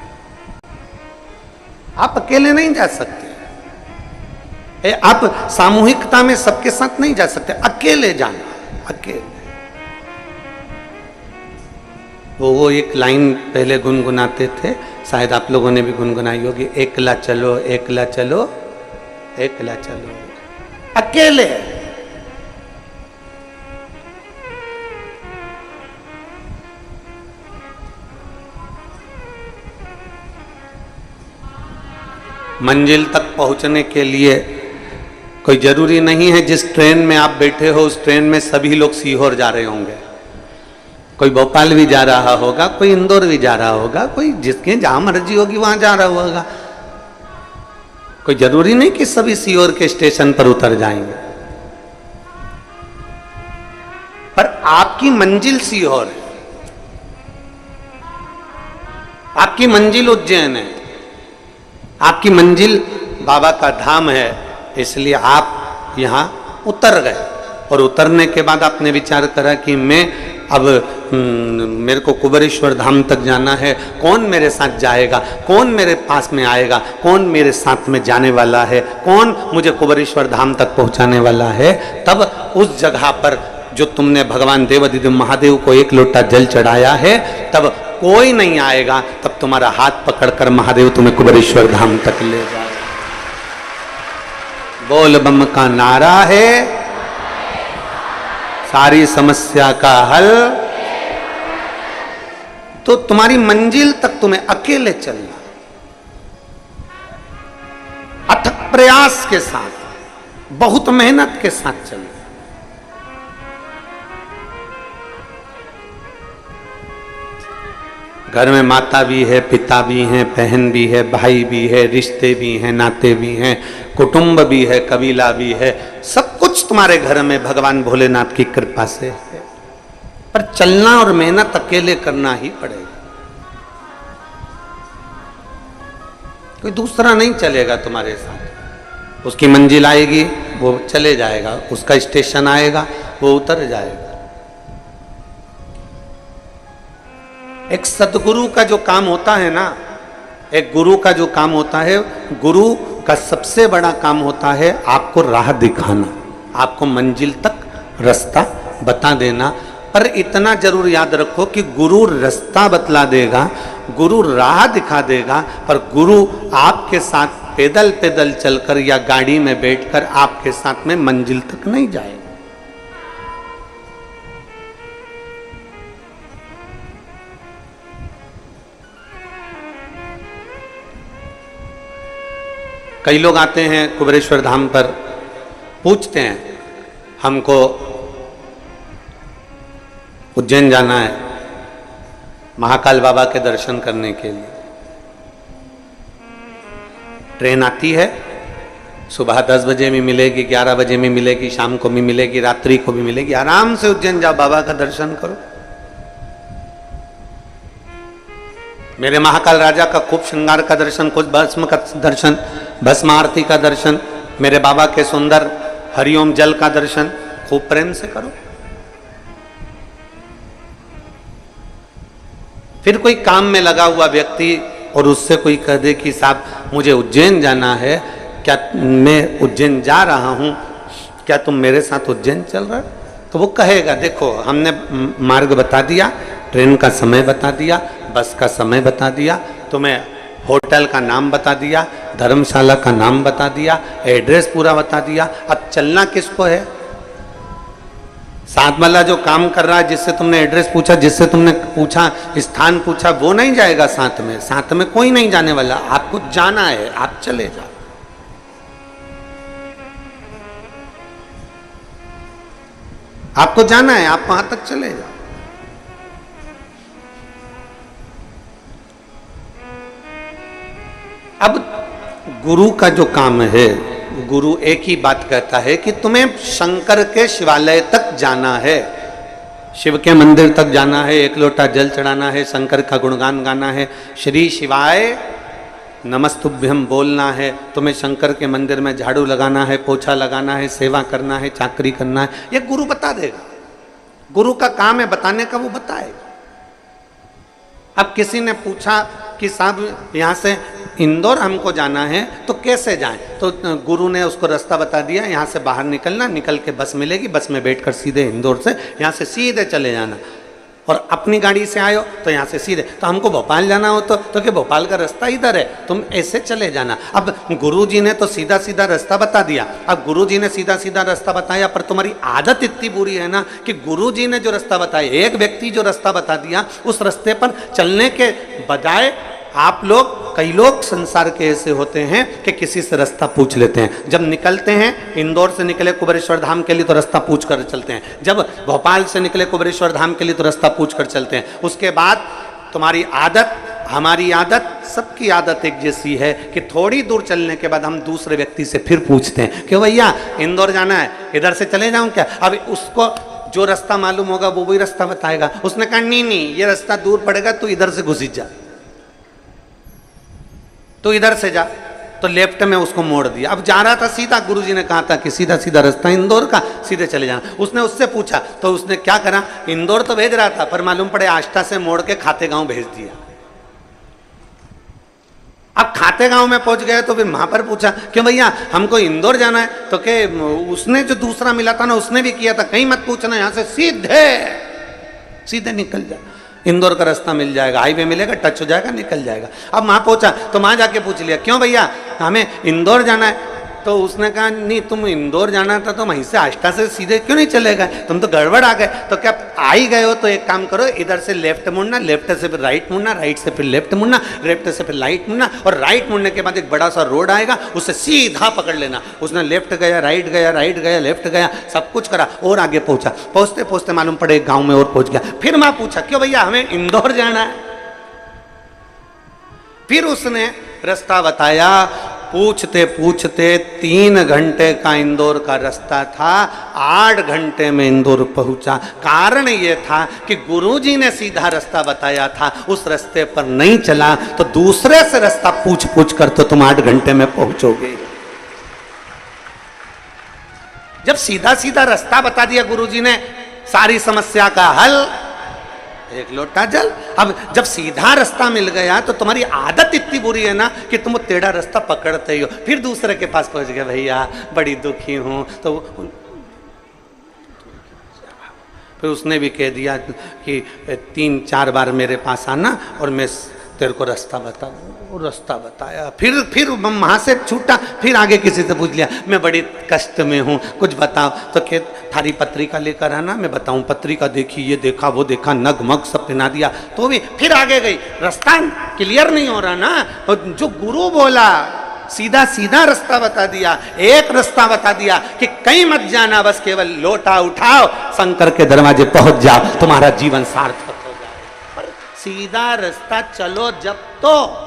आप अकेले नहीं जा सकते, आप सामूहिकता में सबके साथ नहीं जा सकते, अकेले जाना, अकेले। वो एक लाइन पहले गुनगुनाते थे, शायद आप लोगों ने भी गुनगुनाई होगी, एकला चलो एकला चलो एकला चलो, अकेले। मंजिल तक पहुंचने के लिए कोई जरूरी नहीं है जिस ट्रेन में आप बैठे हो उस ट्रेन में सभी लोग सीहोर जा रहे होंगे। कोई भोपाल भी जा रहा होगा, कोई इंदौर भी जा रहा होगा, कोई जिसके जहां मर्जी होगी वहां जा रहा होगा। कोई जरूरी नहीं कि सभी सीहोर के स्टेशन पर उतर जाएंगे, पर आपकी मंजिल सीहोर है, आपकी मंजिल उज्जैन है, आपकी मंजिल बाबा का धाम है। इसलिए आप यहां उतर गए और उतरने के बाद आपने विचार करा कि मैं अब मेरे को कुबेरेश्वर धाम तक जाना है, कौन मेरे साथ जाएगा, कौन मेरे पास में आएगा, कौन मेरे साथ में जाने वाला है, कौन मुझे कुबेरेश्वर धाम तक पहुंचाने वाला है। तब उस जगह पर जो तुमने भगवान देवाधिदेव महादेव को एक लोटा जल चढ़ाया है, तब कोई नहीं आएगा, तब तुम्हारा हाथ पकड़कर महादेव तुम्हें कुबेरेश्वर धाम तक ले जाए। बोल बम का नारा है, सारी समस्या का हल। तो तुम्हारी मंजिल तक तुम्हें अकेले चलना, अथक प्रयास के साथ, बहुत मेहनत के साथ चलना। घर में माता भी है, पिता भी हैं, बहन भी है, भाई भी है, रिश्ते भी हैं, नाते भी हैं, कुटुंब भी है, कबीला भी है, सब कुछ तुम्हारे घर में भगवान भोलेनाथ की कृपा से है। पर चलना और मेहनत अकेले करना ही पड़ेगा, कोई दूसरा नहीं चलेगा तुम्हारे साथ। उसकी मंजिल आएगी वो चले जाएगा, उसका स्टेशन आएगा वो उतर जाएगा। एक सदगुरु का जो काम होता है ना, एक गुरु का जो काम होता है, गुरु का सबसे बड़ा काम होता है आपको राह दिखाना, आपको मंजिल तक रास्ता बता देना। पर इतना जरूर याद रखो कि गुरु रास्ता बतला देगा, गुरु राह दिखा देगा, पर गुरु आपके साथ पैदल पैदल चलकर या गाड़ी में बैठकर आपके साथ में मंजिल तक नहीं जाएगा। कई लोग आते हैं कुबेरेश्वर धाम पर, पूछते हैं हमको उज्जैन जाना है महाकाल बाबा के दर्शन करने के लिए। ट्रेन आती है, सुबह 10 बजे में मिलेगी, 11 बजे में मिलेगी, शाम को भी मिलेगी, रात्रि को भी मिलेगी। आराम से उज्जैन जाओ, बाबा का दर्शन करो। मेरे महाकाल राजा का खूब श्रृंगार का दर्शन, कुछ भस्म का दर्शन, भस्म आरती का दर्शन, मेरे बाबा के सुंदर हरिओम जल का दर्शन खूब प्रेम से करो। फिर कोई काम में लगा हुआ व्यक्ति और उससे कोई कह दे कि साहब मुझे उज्जैन जाना है, क्या मैं उज्जैन जा रहा हूँ, क्या तुम मेरे साथ उज्जैन चल रहे हो? तो वो कहेगा देखो हमने मार्ग बता दिया, ट्रेन का समय बता दिया, बस का समय बता दिया, तुम्हें होटल का नाम बता दिया, धर्मशाला का नाम बता दिया, एड्रेस पूरा बता दिया, अब चलना किसको है? साथ वाला जो काम कर रहा है, जिससे तुमने एड्रेस पूछा, जिससे तुमने पूछा स्थान पूछा, वो नहीं जाएगा साथ में, साथ में कोई नहीं जाने वाला, आपको जाना है, आप चले जाओ। आपको जाना है, आप वहां तक चले जाओ। अब गुरु का जो काम है, गुरु एक ही बात कहता है कि तुम्हें शंकर के शिवालय तक जाना है, शिव के मंदिर तक जाना है, एक लोटा जल चढ़ाना है, शंकर का गुणगान गाना है, श्री शिवाय नमस्तुभ्यम बोलना है, तुम्हें शंकर के मंदिर में झाड़ू लगाना है, पोछा लगाना है, सेवा करना है, चाकरी करना है, ये गुरु बता देगा। गुरु का काम है बताने का, वो बताएगा। अब किसी ने पूछा कि साहब यहाँ से इंदौर हमको जाना है तो कैसे जाएं? तो गुरु ने उसको रास्ता बता दिया, यहाँ से बाहर निकलना, निकल के बस मिलेगी, बस में बैठकर सीधे इंदौर से यहाँ से सीधे चले जाना, और अपनी गाड़ी से आयो तो यहाँ से सीधे, तो हमको भोपाल जाना हो तो कि भोपाल का रास्ता इधर है, तुम ऐसे चले जाना। अब गुरुजी ने तो सीधा सीधा रास्ता बता दिया। अब गुरुजी ने सीधा सीधा रास्ता बताया, पर तुम्हारी आदत इतनी बुरी है ना कि गुरुजी ने जो रास्ता बताया, एक व्यक्ति जो रास्ता बता दिया, उस रास्ते पर चलने के बजाय आप लोग, कई लोग संसार के ऐसे होते हैं कि किसी से रास्ता पूछ लेते हैं। जब निकलते हैं, इंदौर से निकले कुबेरेश्वर धाम के लिए तो रास्ता पूछ कर चलते हैं, जब भोपाल से निकले कुबेरेश्वर धाम के लिए तो रास्ता पूछ कर चलते हैं। उसके बाद तुम्हारी आदत, हमारी आदत, सबकी आदत एक जैसी है कि थोड़ी दूर चलने के बाद हम दूसरे व्यक्ति से फिर पूछते हैं कि भैया इंदौर जाना है, इधर से चले जाऊं क्या? अब उसको जो रास्ता मालूम होगा वो वही रास्ता बताएगा। उसने कहा नहीं, ये रास्ता दूर पड़ेगा, तू इधर से घुस जा, तो इधर से जा, तो लेफ्ट में उसको मोड़ दिया। अब जा रहा था सीधा, गुरुजी ने कहा था कि सीधा सीधा रास्ता इंदौर का, सीधे चले जाना। उसने उससे पूछा तो उसने क्या करा, इंदौर तो भेज रहा था पर मालूम पड़े आष्टा से मोड़ के खातेगांव भेज दिया। अब खातेगांव में पहुंच गए तो फिर वहां पर पूछा कि भैया हमको इंदौर जाना है, तो के उसने जो दूसरा मिला था ना, उसने भी किया था, कहीं मत पूछना, यहां से सीधे सीधे निकल जा, इंदौर का रास्ता मिल जाएगा, हाईवे मिलेगा, टच हो जाएगा, निकल जाएगा। अब वहां पहुंचा तो वहां जाके पूछ लिया, क्यों भैया हमें इंदौर जाना है? तो उसने कहा नहीं, तुम इंदौर जाना था तो वहीं से आष्टा से सीधे क्यों नहीं चले गए, तुम तो गड़बड़ आ गए। तो क्या आ ही गए हो तो एक काम करो, इधर से लेफ्ट मुड़ना, लेफ्ट से फिर राइट मुड़ना, राइट से फिर लेफ्ट मुड़ना, लेफ्ट से फिर राइट मुड़ना, और राइट मुड़ने के बाद एक बड़ा सा रोड आएगा, उससे सीधा पकड़ लेना। उसने लेफ्ट गया, राइट गया, राइट गया, लेफ्ट गया, सब कुछ करा और आगे पहुंचा। पहुंचते पहुंचते मालूम पड़े एक गाँव में और पहुंच गया। फिर मैं पूछा क्यों भैया हमें इंदौर जाना है? फिर उसने रास्ता बताया। पूछते पूछते 3 घंटे का इंदौर का रास्ता था, 8 घंटे में इंदौर पहुंचा। कारण यह था कि गुरुजी ने सीधा रास्ता बताया था, उस रास्ते पर नहीं चला तो दूसरे से रास्ता पूछ पूछ कर तो तुम 8 घंटे में पहुंचोगे। जब सीधा सीधा रास्ता बता दिया गुरुजी ने, सारी समस्या का हल, एक लोटा जल। अब जब सीधा रास्ता मिल गया तो तुम्हारी आदत इतनी बुरी है ना कि तुम टेढ़ा रास्ता पकड़ते ही हो। फिर दूसरे के पास पहुंच गए, भैया बड़ी दुखी हूं, तो फिर उसने भी कह दिया कि 3-4 बार मेरे पास आना और मैं तेरे को रास्ता बता दूं। वो रास्ता बताया, फिर वहां से छूटा, फिर आगे किसी से पूछ लिया, मैं बड़ी कष्ट में हूँ, कुछ बताओ। तो क्या थारी पत्रिका लेकर आना, मैं बताऊं। पत्रिका देखी, ये देखा, वो देखा, नगमग सब पिना दिया, तो भी फिर आगे गई। रास्ता क्लियर नहीं हो रहा ना, तो जो गुरु बोला सीधा सीधा रास्ता बता दिया, एक रास्ता बता दिया कि कहीं मत जाना, बस केवल लोटा उठाओ, शंकर के दरवाजे पहुंच जाओ, तुम्हारा जीवन सार्थक हो जाए। पर सीधा रास्ता चलो जब तो,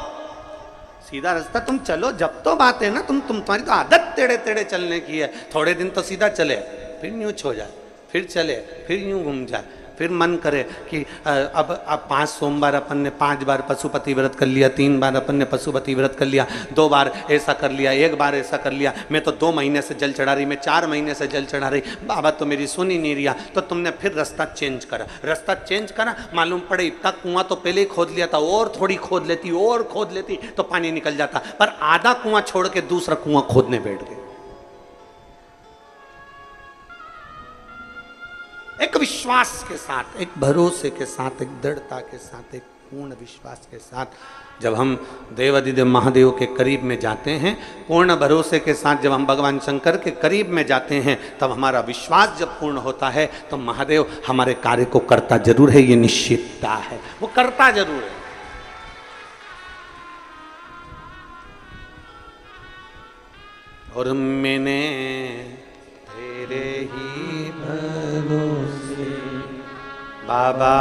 सीधा रास्ता तुम चलो जब तो बात है ना, तुम्हारी तो आदत टेढ़े टेढ़े चलने की है। थोड़े दिन तो सीधा चले, फिर यूं हो जाए, फिर चले, फिर यूं घूम जाए, फिर मन करे कि अब 5 सोमवार अपन ने 5 बार पशुपति व्रत कर लिया, 3 बार अपन ने पशुपति व्रत कर लिया, 2 बार ऐसा कर लिया, 1 बार ऐसा कर लिया, मैं तो 2 महीने से जल चढ़ा रही, मैं 4 महीने से जल चढ़ा रही, बाबा तो मेरी सुन ही नहीं रिया। तो तुमने फिर रास्ता चेंज करा, रास्ता चेंज करा, मालूम पड़े इतना कुआं तो पहले ही खोद लिया था, और थोड़ी खोद लेती और खोद लेती तो पानी निकल जाता, पर आधा कुआं छोड़ के दूसरा कुआं खोदने बैठ गए। एक विश्वास के साथ, एक भरोसे के साथ, एक दृढ़ता के साथ, एक पूर्ण विश्वास के साथ जब हम देवाधिदेव महादेव के करीब में जाते हैं, पूर्ण भरोसे के साथ जब हम भगवान शंकर के करीब में जाते हैं, तब हमारा विश्वास जब पूर्ण होता है तो महादेव हमारे कार्य को करता जरूर है, ये निश्चितता है, वो करता जरूर है। और मैंने तेरे ही भरोसे बाबा,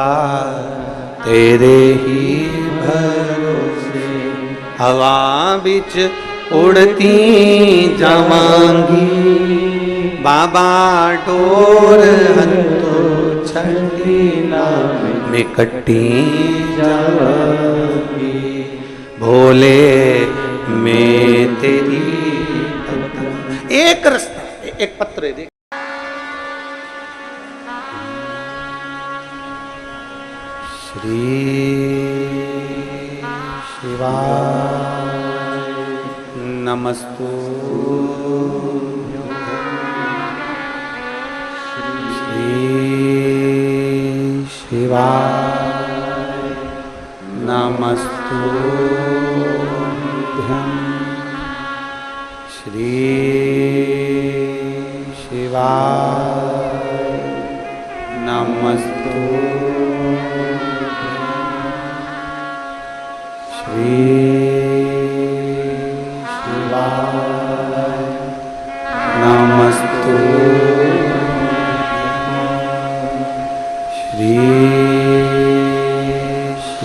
तेरे ही भरोसे हवा बिच उड़ती जावांगी, बाबा डोर हंतो छठी में कटी जावांगी, भोले मैं तेरी एक रास्ता, एक पत्र दे। श्री शिवाय नमस्तु, श्री शिवाय नमस्तु, श्री शिवाय नमस्तु, श्री शिवाय नमस्तु, श्री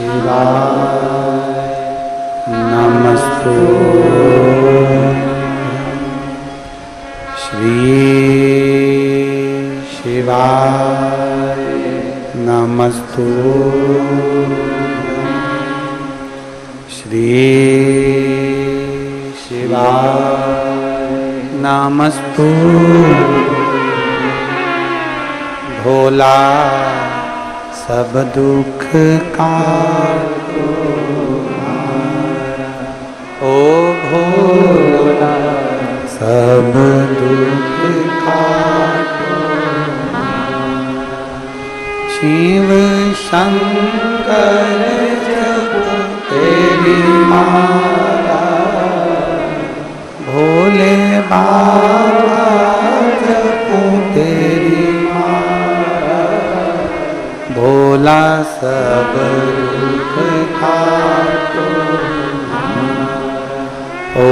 शिवाय नमस्तु, श्री शिवाय नमस्तु, श्री शिवाय नमस्तु, भोला सब दुख काटो ओ भोला सब दुख काटो, शिव शंकर तेरी माला, भोले बाबा जपो तेरी माला, भोला सब दुख काटो ओ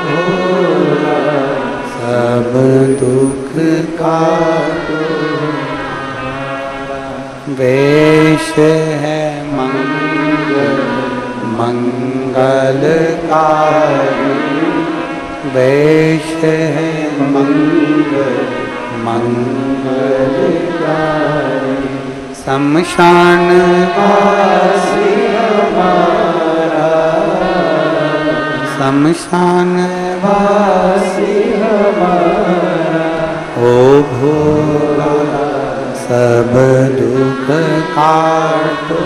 भोला सब दुख काटो, वेश है मंगलकारी, वेश है मंगलकारी, शमशान वासी हमारा, शमशान वासी हमारा, ओ भोला सब दुख काटो,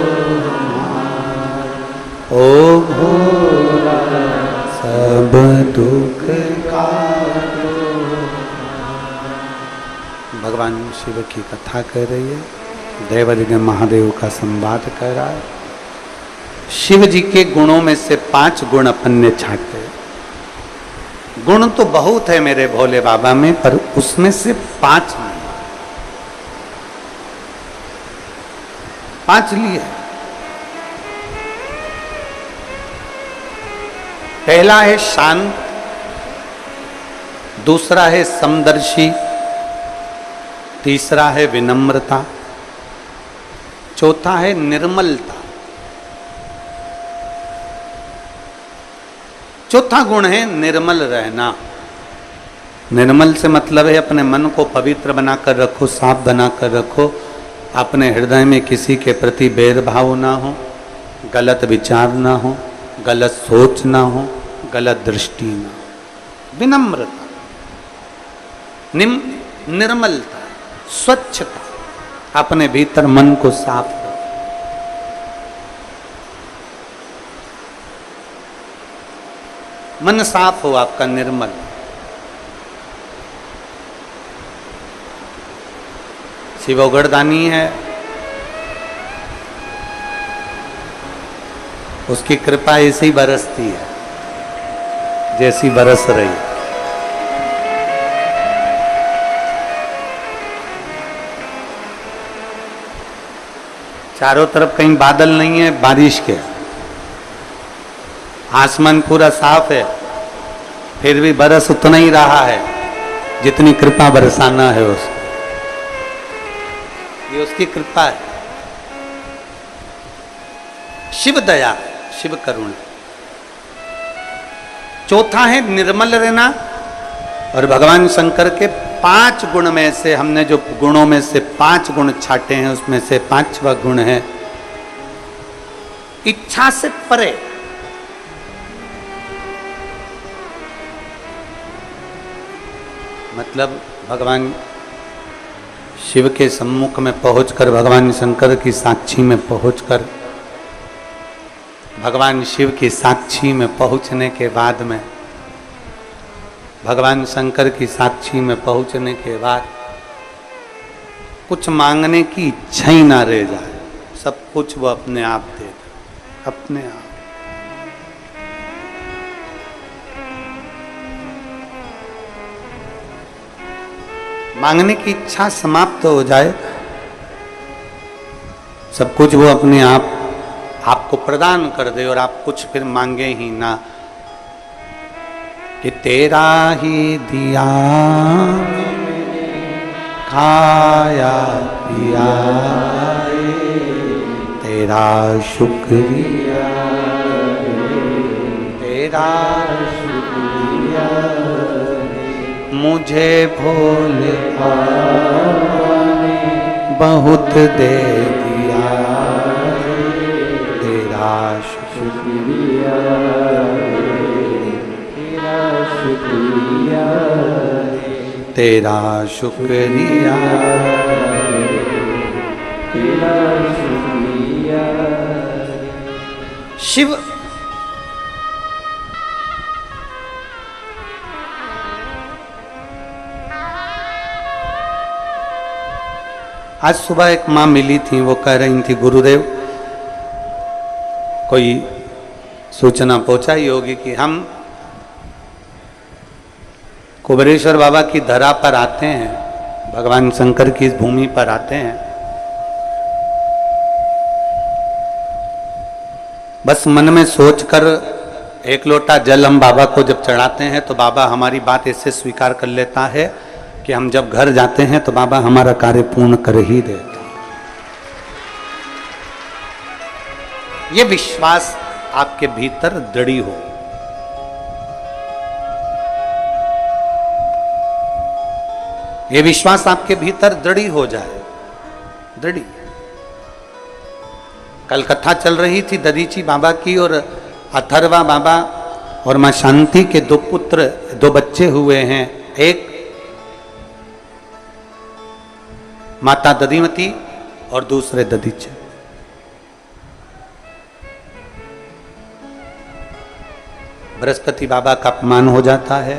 ओ भोला सब दुख काटो। भगवान शिव की कथा कर रही है, देवाधिदेव महादेव का संवाद कर रहा है। शिव जी के गुणों में से 5 गुण अपन ने छाटे। गुण तो बहुत है मेरे भोले बाबा में, पर उसमें से 5 नहीं, 5 लिए। पहला है शांत, दूसरा है समदर्शी, तीसरा है विनम्रता, चौथा है निर्मलता, चौथा गुण है निर्मल रहना। निर्मल से मतलब है अपने मन को पवित्र बनाकर रखो, साफ बनाकर रखो, अपने हृदय में किसी के प्रति भेदभाव ना हो, गलत विचार ना हो, गलत सोच ना हो, गलत दृष्टि ना हो। विनम्रता, निर्मलता, स्वच्छता, अपने भीतर मन को साफ करो। मन साफ हो आपका, निर्मल। शिव उगड़दानी है, उसकी कृपा ऐसी बरसती है जैसी बरस रही। चारों तरफ कहीं बादल नहीं है बारिश के, आसमान पूरा साफ है, फिर भी बरस उतना ही रहा है जितनी कृपा बरसाना है उसको। ये उसकी कृपा है। शिव दया, शिव करुणा। चौथा है निर्मल रहना। और भगवान शंकर के 5 गुण में से हमने जो गुणों में से 5 गुण छाटे हैं उसमें से 5वां गुण है इच्छा से परे। मतलब भगवान शिव के सम्मुख में पहुंचकर, भगवान शंकर की साक्षी में पहुंचकर, भगवान शिव की साक्षी में पहुंचने के बाद में, भगवान शंकर की साक्षी में पहुंचने के बाद कुछ मांगने की इच्छा ही ना रह जाए, सब कुछ वो अपने आप दे दे, अपने आप। मांगने की इच्छा समाप्त हो जाए, सब कुछ वो अपने आप आपको प्रदान कर दे और आप कुछ फिर मांगे ही ना। कि तेरा ही दिया खाया पिया, तेरा शुक्रिया, तेरा शुक्रिया, मुझे भोले बहुत दे दिया, तेरा शुक्रिया, तेरा शुक्रिया, तेरा शुक्रिया, तेरा शुक्रिया। शिव आज सुबह एक माँ मिली थी, वो कह रही थी गुरुदेव कोई सूचना पहुंचाई होगी कि हम कुबेरेश्वर बाबा की धरा पर आते हैं, भगवान शंकर की इस भूमि पर आते हैं, बस मन में सोचकर एक लोटा जल हम बाबा को जब चढ़ाते हैं तो बाबा हमारी बात ऐसे स्वीकार कर लेता है कि हम जब घर जाते हैं तो बाबा हमारा कार्य पूर्ण कर ही देते हैं। ये विश्वास आपके भीतर दृढ़ हो। ये विश्वास आपके भीतर दृढ़ हो जाए, दृढ़। कल कथा चल रही थी दधीची बाबा की, और अथर्वा बाबा और मां शांति के 2 पुत्र, 2 बच्चे हुए हैं। एक माता दधिमती और दूसरे दधीचे। बृहस्पति बाबा का अपमान हो जाता है,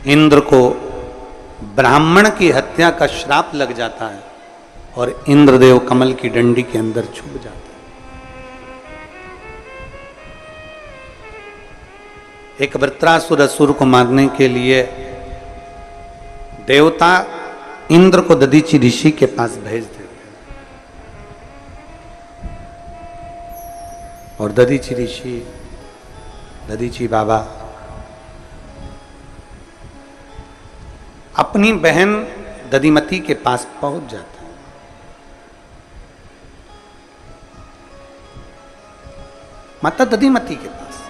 इंद्र को ब्राह्मण की हत्या का श्राप लग जाता है और इंद्रदेव कमल की डंडी के अंदर छुप जाता है। एक वृत्रासुर असुर को मारने के लिए देवता इंद्र को दधीची ऋषि के पास भेज देते हैं, और दधीची ऋषि, दधीची बाबा अपनी बहन दधिमती के पास पहुंच जाता है। माता दधिमती के पास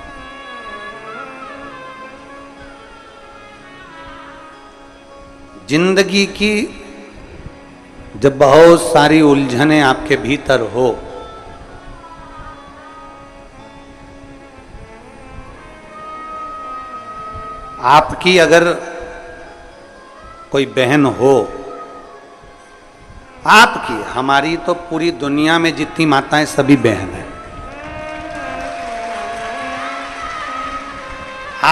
जिंदगी की जब बहुत सारी उलझनें आपके भीतर हो, आपकी अगर कोई बहन हो, आपकी, हमारी तो पूरी दुनिया में जितनी माताएं सभी बहन हैं,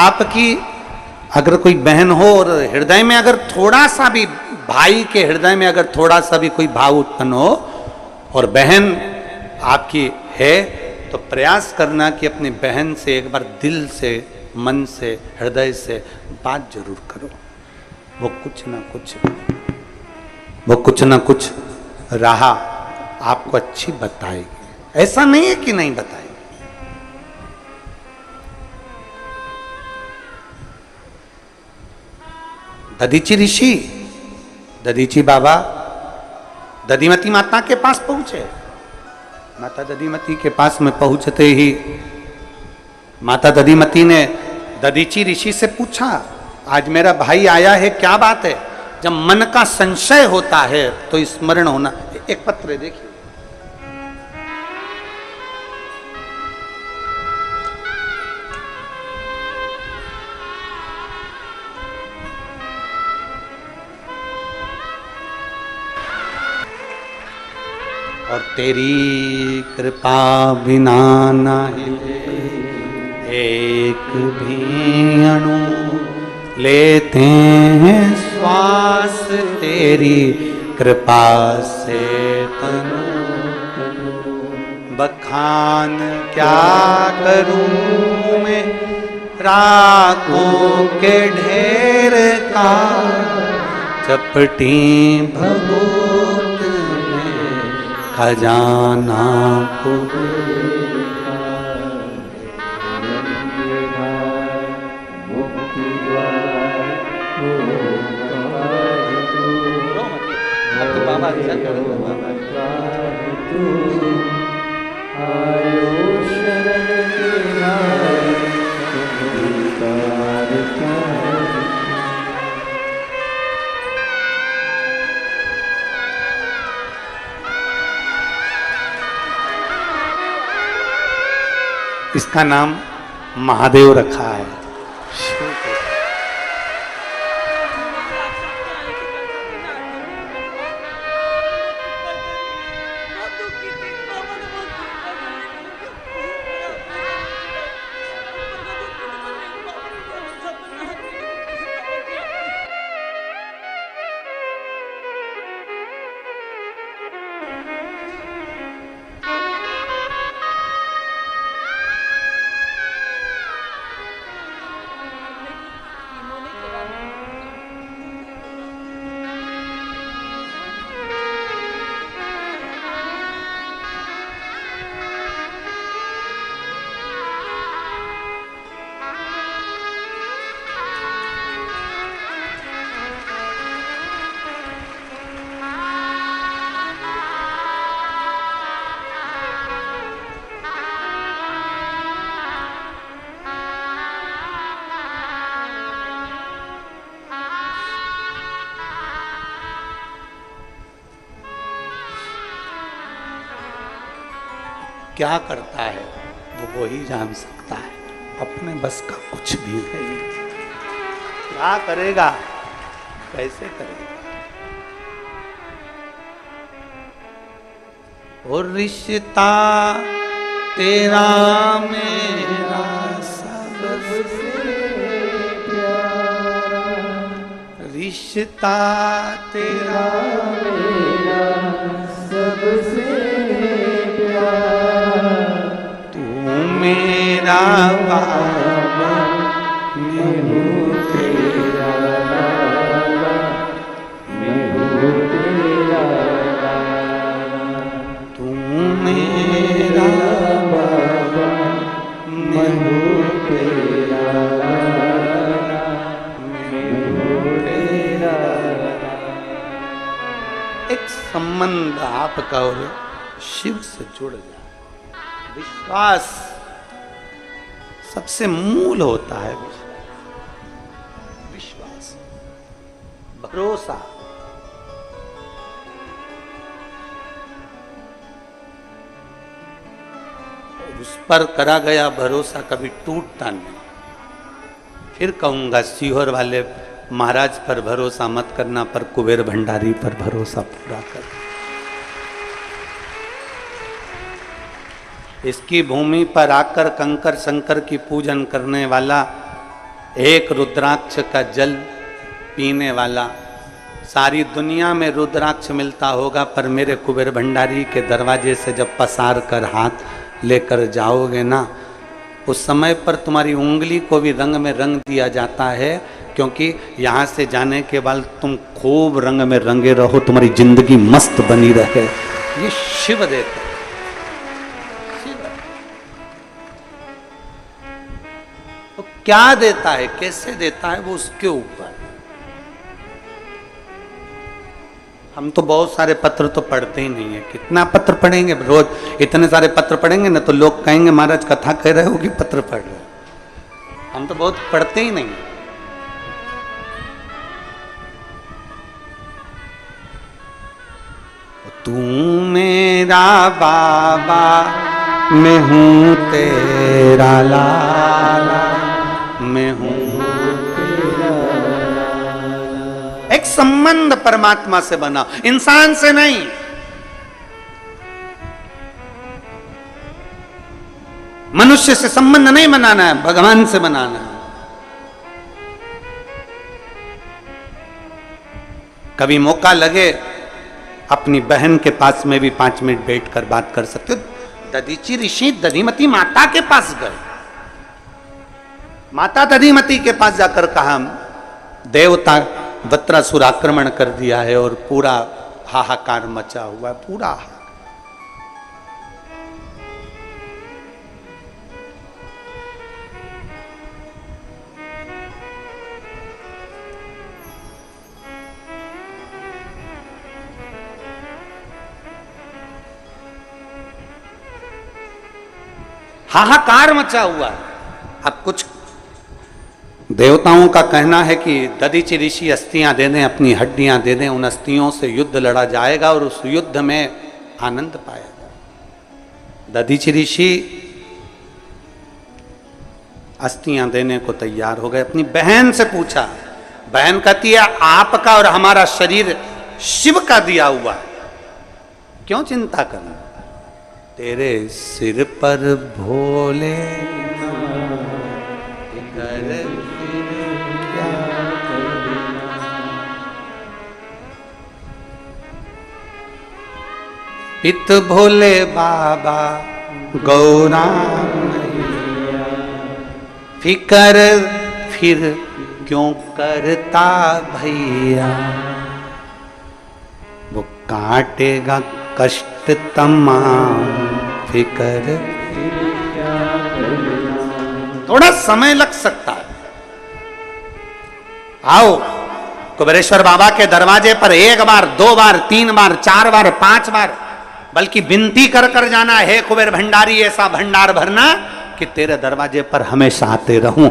आपकी अगर कोई बहन हो और हृदय में अगर थोड़ा सा भी, भाई के हृदय में अगर थोड़ा सा भी कोई भाव उत्पन्न हो और बहन आपकी है, तो प्रयास करना कि अपनी बहन से एक बार दिल से, मन से, हृदय से बात जरूर करो। वो कुछ ना कुछ राह आपको अच्छी बताएगी। ऐसा नहीं है कि नहीं बताएगी। दधीची ऋषि, दधीची बाबा दधिमती माता के पास पहुंचे। माता दधिमती के पास में पहुंचते ही माता दधिमती ने दधीची ऋषि से पूछा, आज मेरा भाई आया है, क्या बात है? जब मन का संशय होता है तो स्मरण होना। एक पत्र देखिए, और तेरी कृपा बिना नहीं एक भी अणु लेते हैं श्वास, तेरी कृपा से तनु बखान क्या करूं मैं राखों के ढेर का, चपटी भभूत में खजाना को इसका नाम महादेव रखा है। क्या करता है वो ही जान सकता है, अपने बस का कुछ भी नहीं। क्या करेगा, कैसे करेगा? और रिश्ता तेरा मेरा सबसे प्यारा, रिश्ता तेरा मेरा सबसे मेरा बाबा, मैं हूँ तेरा बाबा, मैं हूँ तेरा बाबा, तू मेरा बाबा, मैं हूँ तेरा बाबा, मैं हूँ तेरा बाबा। एक संबंध आपका और शिव से जुड़ जाए। विश्वास सबसे मूल होता है। विश्वास, भरोसा। उस पर करा गया भरोसा कभी टूटता नहीं। फिर कहूंगा सीहोर वाले महाराज पर भरोसा मत करना, पर कुबेर भंडारी पर भरोसा पूरा कर। इसकी भूमि पर आकर कंकर शंकर की पूजन करने वाला, एक रुद्राक्ष का जल पीने वाला, सारी दुनिया में रुद्राक्ष मिलता होगा, पर मेरे कुबेर भंडारी के दरवाजे से जब पसार कर हाथ लेकर जाओगे ना, उस समय पर तुम्हारी उंगली को भी रंग में रंग दिया जाता है, क्योंकि यहाँ से जाने के बाद तुम खूब रंग में रंगे रहो, तुम्हारी जिंदगी मस्त बनी रहे। ये शिव देता है। तो क्या देता है, कैसे देता है, वो उसके ऊपर। हम तो बहुत सारे पत्र तो पढ़ते ही नहीं है। कितना पत्र पढ़ेंगे रोज? इतने सारे पत्र पढ़ेंगे ना तो लोग कहेंगे महाराज कथा कह रहे हो कि पत्र पढ़ रहे हो। हम तो बहुत पढ़ते ही नहीं। तू मेरा बाबा, मैं हूँ तेरा लाला, मैं हूँ। एक संबंध परमात्मा से बना, इंसान से नहीं। मनुष्य से संबंध नहीं बनाना है, भगवान से बनाना है। कभी मौका लगे अपनी बहन के पास में भी 5 मिनट बैठकर बात कर सकते हो। दधीची ऋषि दधिमती माता के पास गए। माता दधिमती के पास जाकर कहा देवता वत्रासुर आक्रमण कर दिया है और पूरा हाहाकार मचा हुआ है, पूरा हाहाकार मचा हुआ है। अब कुछ देवताओं का कहना है कि दधीचि ऋषि अस्थियां दे दें, अपनी हड्डियां दे दें, उन अस्थियों से युद्ध लड़ा जाएगा और उस युद्ध में आनंद पाएगा। दधीचि ऋषि अस्थियां देने को तैयार हो गए। अपनी बहन से पूछा, बहन कहती है आपका और हमारा शरीर शिव का दिया हुआ है, क्यों चिंता करना? तेरे सिर पर भोले पित भोले बाबा गौरा फिकर फिर क्यों करता भैया, वो काटेगा कष्ट तमाम फिकर। थोड़ा समय लग सकता है। आओ कुबेरेश्वर बाबा के दरवाजे पर 1 बार 2 बार 3 बार 4 बार 5 बार, बल्कि विनती कर कर जाना है कुबेर भंडारी ऐसा भंडार भरना कि तेरे दरवाजे पर हमेशा आते रहूं।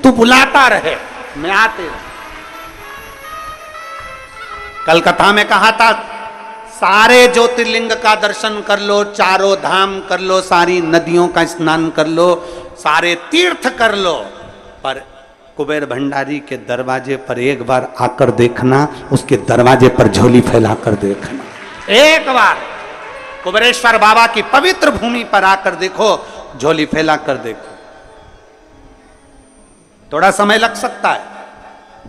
तू बुलाता रहे, मैं आते रहूं। कल कथा में कहा था सारे ज्योतिर्लिंग का दर्शन कर लो, चारों धाम कर लो, सारी नदियों का स्नान कर लो, सारे तीर्थ कर लो, पर कुबेर भंडारी के दरवाजे पर 1 बार आकर देखना, उसके दरवाजे पर झोली फैलाकर देखना। 1 बार कुबेरेश्वर बाबा की पवित्र भूमि पर आकर देखो, झोली फैला कर देखो। थोड़ा समय लग सकता है,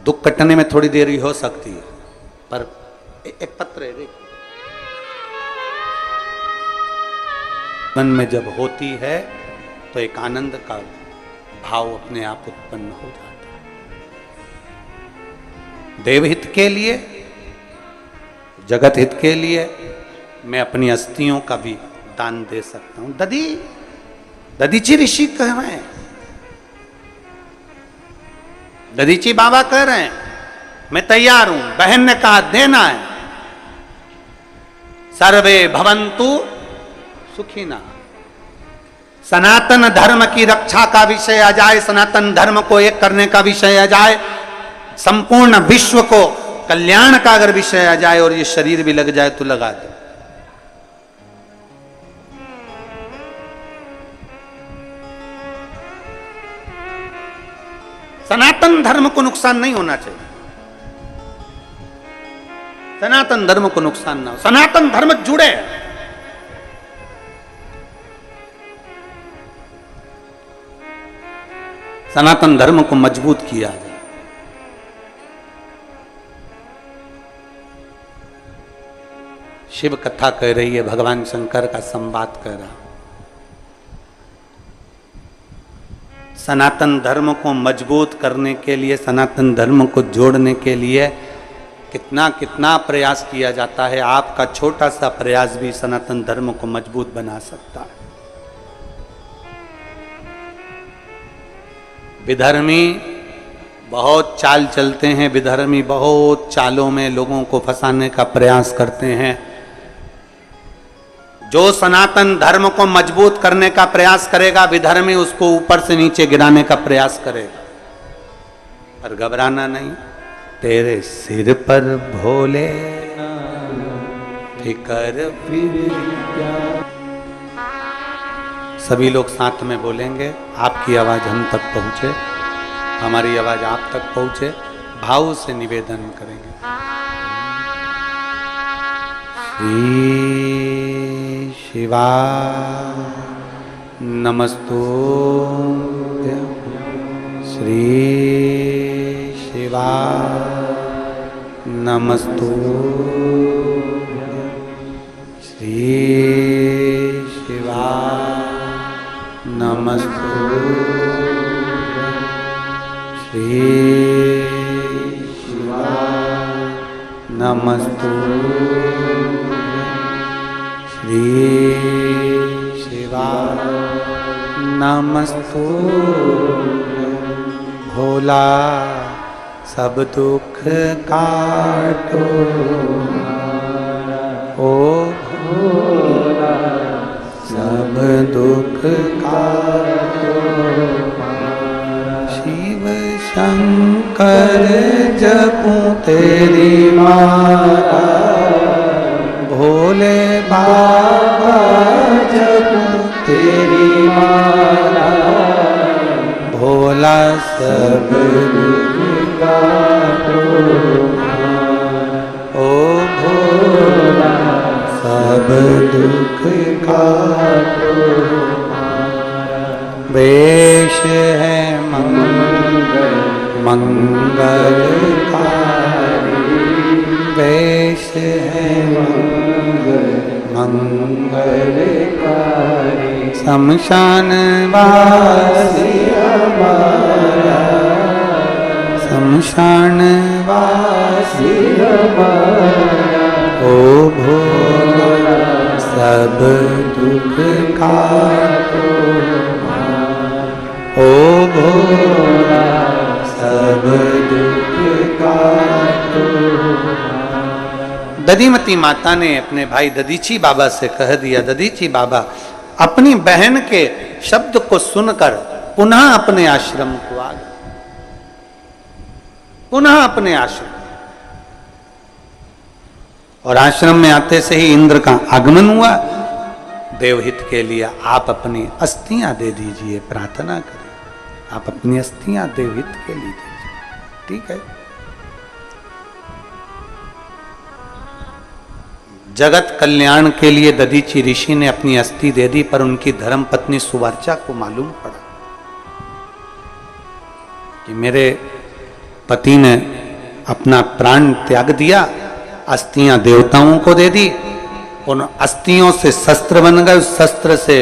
दुख कटने में थोड़ी देरी हो सकती है, पर एक पत्र है देखो, मन में जब होती है तो एक आनंद का भाव अपने आप उत्पन्न हो जाता है। देवहित के लिए, जगत हित के लिए मैं अपनी अस्थियों का भी दान दे सकता हूं। दधीचि ऋषि कह रहे हैं, दधीचि बाबा कह रहे हैं मैं तैयार हूं। बहन ने कहा देना है। सर्वे भवन्तु सुखिना। सनातन धर्म की रक्षा का विषय आ जाए, सनातन धर्म को एक करने का विषय आ जाए, संपूर्ण विश्व को कल्याण का अगर विषय आ जाए और ये शरीर भी लग जाए तो लगा दो। सनातन धर्म को नुकसान नहीं होना चाहिए, सनातन धर्म को नुकसान ना हो, सनातन धर्म जुड़े, सनातन धर्म को मजबूत किया जाए। शिव कथा कह रही है, भगवान शंकर का संवाद कह रहा। सनातन धर्म को मजबूत करने के लिए, सनातन धर्म को जोड़ने के लिए कितना कितना प्रयास किया जाता है। आपका छोटा सा प्रयास भी सनातन धर्म को मजबूत बना सकता है। विधर्मी बहुत चाल चलते हैं, विधर्मी बहुत चालों में लोगों को फंसाने का प्रयास करते हैं। जो सनातन धर्म को मजबूत करने का प्रयास करेगा, विधर्मी उसको ऊपर से नीचे गिराने का प्रयास करेगा। पर घबराना नहीं, तेरे सिर पर भोले फिकर फिर क्या। सभी लोग साथ में बोलेंगे, आपकी आवाज हम तक पहुंचे, हमारी आवाज आप तक पहुंचे, भाव से निवेदन करेंगे। श्री शिवा नमस्तुभ्यं, श्री शिवा नमस्तुभ्यं, श्री शिवा नमस्तुभ्यं, श्री शिवा नमस्तुभ्यं, श्री शिवा नमस्तुभ्यं। भोला सब दुख काटो, ओ भोला सब दुख काटो। शिव शंकर जपूं तेरी माला, भोले बाबा जपूं तेरी माला। भोला सब दुख काटो, ओ भोला सब दुख काटो। वेश है मंगलकारी, वेश है मंगलकारी। शमशान वासी हमारा, शमशान वासी हमारा। ओ भोला सब दुख काटो, ओ भोला सब दुख काटो। दधीमती माता ने अपने भाई दधीची बाबा से कह दिया, दधीची बाबा अपनी बहन के शब्द को सुनकर पुनः अपने आश्रम को आ गए, पुनः अपने आश्रम। और आश्रम में आते से ही इंद्र का आगमन हुआ। देवहित के लिए आप अपनी अस्थियां दे दीजिए, प्रार्थना करें, आप अपनी अस्थियां देवहित के लिए दीजिए, ठीक है। जगत कल्याण के लिए दधीची ऋषि ने अपनी अस्थि दे दी, पर उनकी धर्म पत्नी सुवर्चा को मालूम पड़ा कि मेरे पति ने अपना प्राण त्याग दिया, अस्थियां देवताओं को दे दी, उन अस्थियों से शस्त्र बन गए, उस शस्त्र से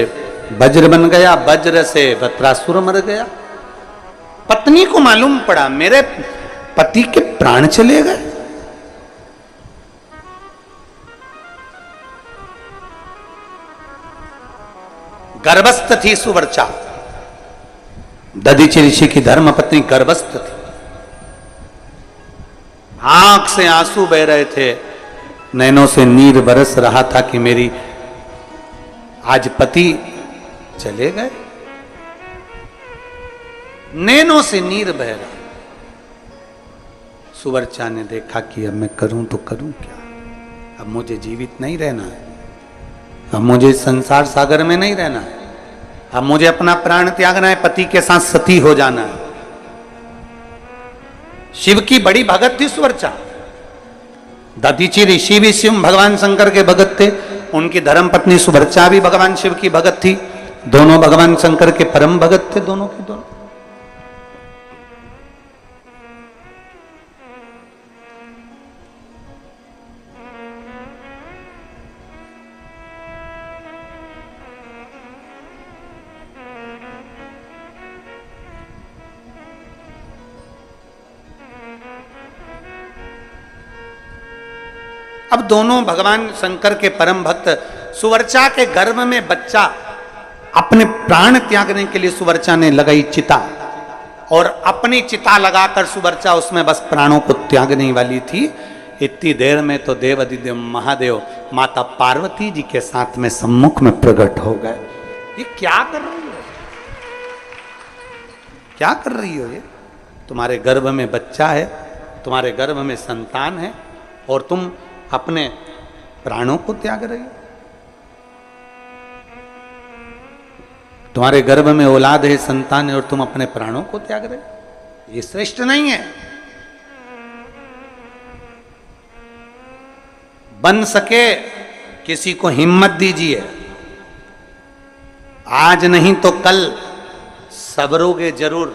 वज्र बन गया, वज्र से वृत्रासुर मर गया। पत्नी को मालूम पड़ा मेरे पति के प्राण चले गए। गर्भस्थ थी सुवर्चा, दधीची ऋषि की धर्म पत्नी गर्भस्थ थी। आंख से आंसू बह रहे थे, नैनों से नीर बरस रहा था कि मेरी आज पति चले गए। नैनों से नीर बह रहा। सुवर्चा ने देखा कि अब मैं करूं तो करूं क्या, अब मुझे जीवित नहीं रहना है, अब मुझे संसार सागर में नहीं रहना है, अब मुझे अपना प्राण त्यागना है, पति के साथ सती हो जाना है। शिव की बड़ी भगत थी सुवर्चा। दधीचि ऋषि भी शिव भगवान शंकर के भगत थे, उनकी धर्मपत्नी सुवर्चा भी भगवान शिव की भगत थी। दोनों भगवान शंकर के परम भगत थे, दोनों की दोनों। अब दोनों भगवान शंकर के परम भक्त। सुवर्चा के गर्भ में बच्चा, अपने प्राण त्यागने के लिए सुवर्चा ने लगाई चिता, और अपनी चिता लगाकर सुवर्चा उसमें बस प्राणों को त्यागने वाली थी। इतनी देर में तो देवाधिदेव महादेव माता पार्वती जी के साथ में सम्मुख में प्रकट हो गए। ये क्या कर रही हो, क्या कर रही हो? ये तुम्हारे गर्भ में बच्चा है, तुम्हारे गर्भ में संतान है, और तुम अपने प्राणों को त्याग रही हो। तुम्हारे गर्भ में औलाद है, संतान है, और तुम अपने प्राणों को त्याग रहे हो। ये श्रेष्ठ नहीं है। बन सके किसी को हिम्मत दीजिए, आज नहीं तो कल सबरोगे जरूर,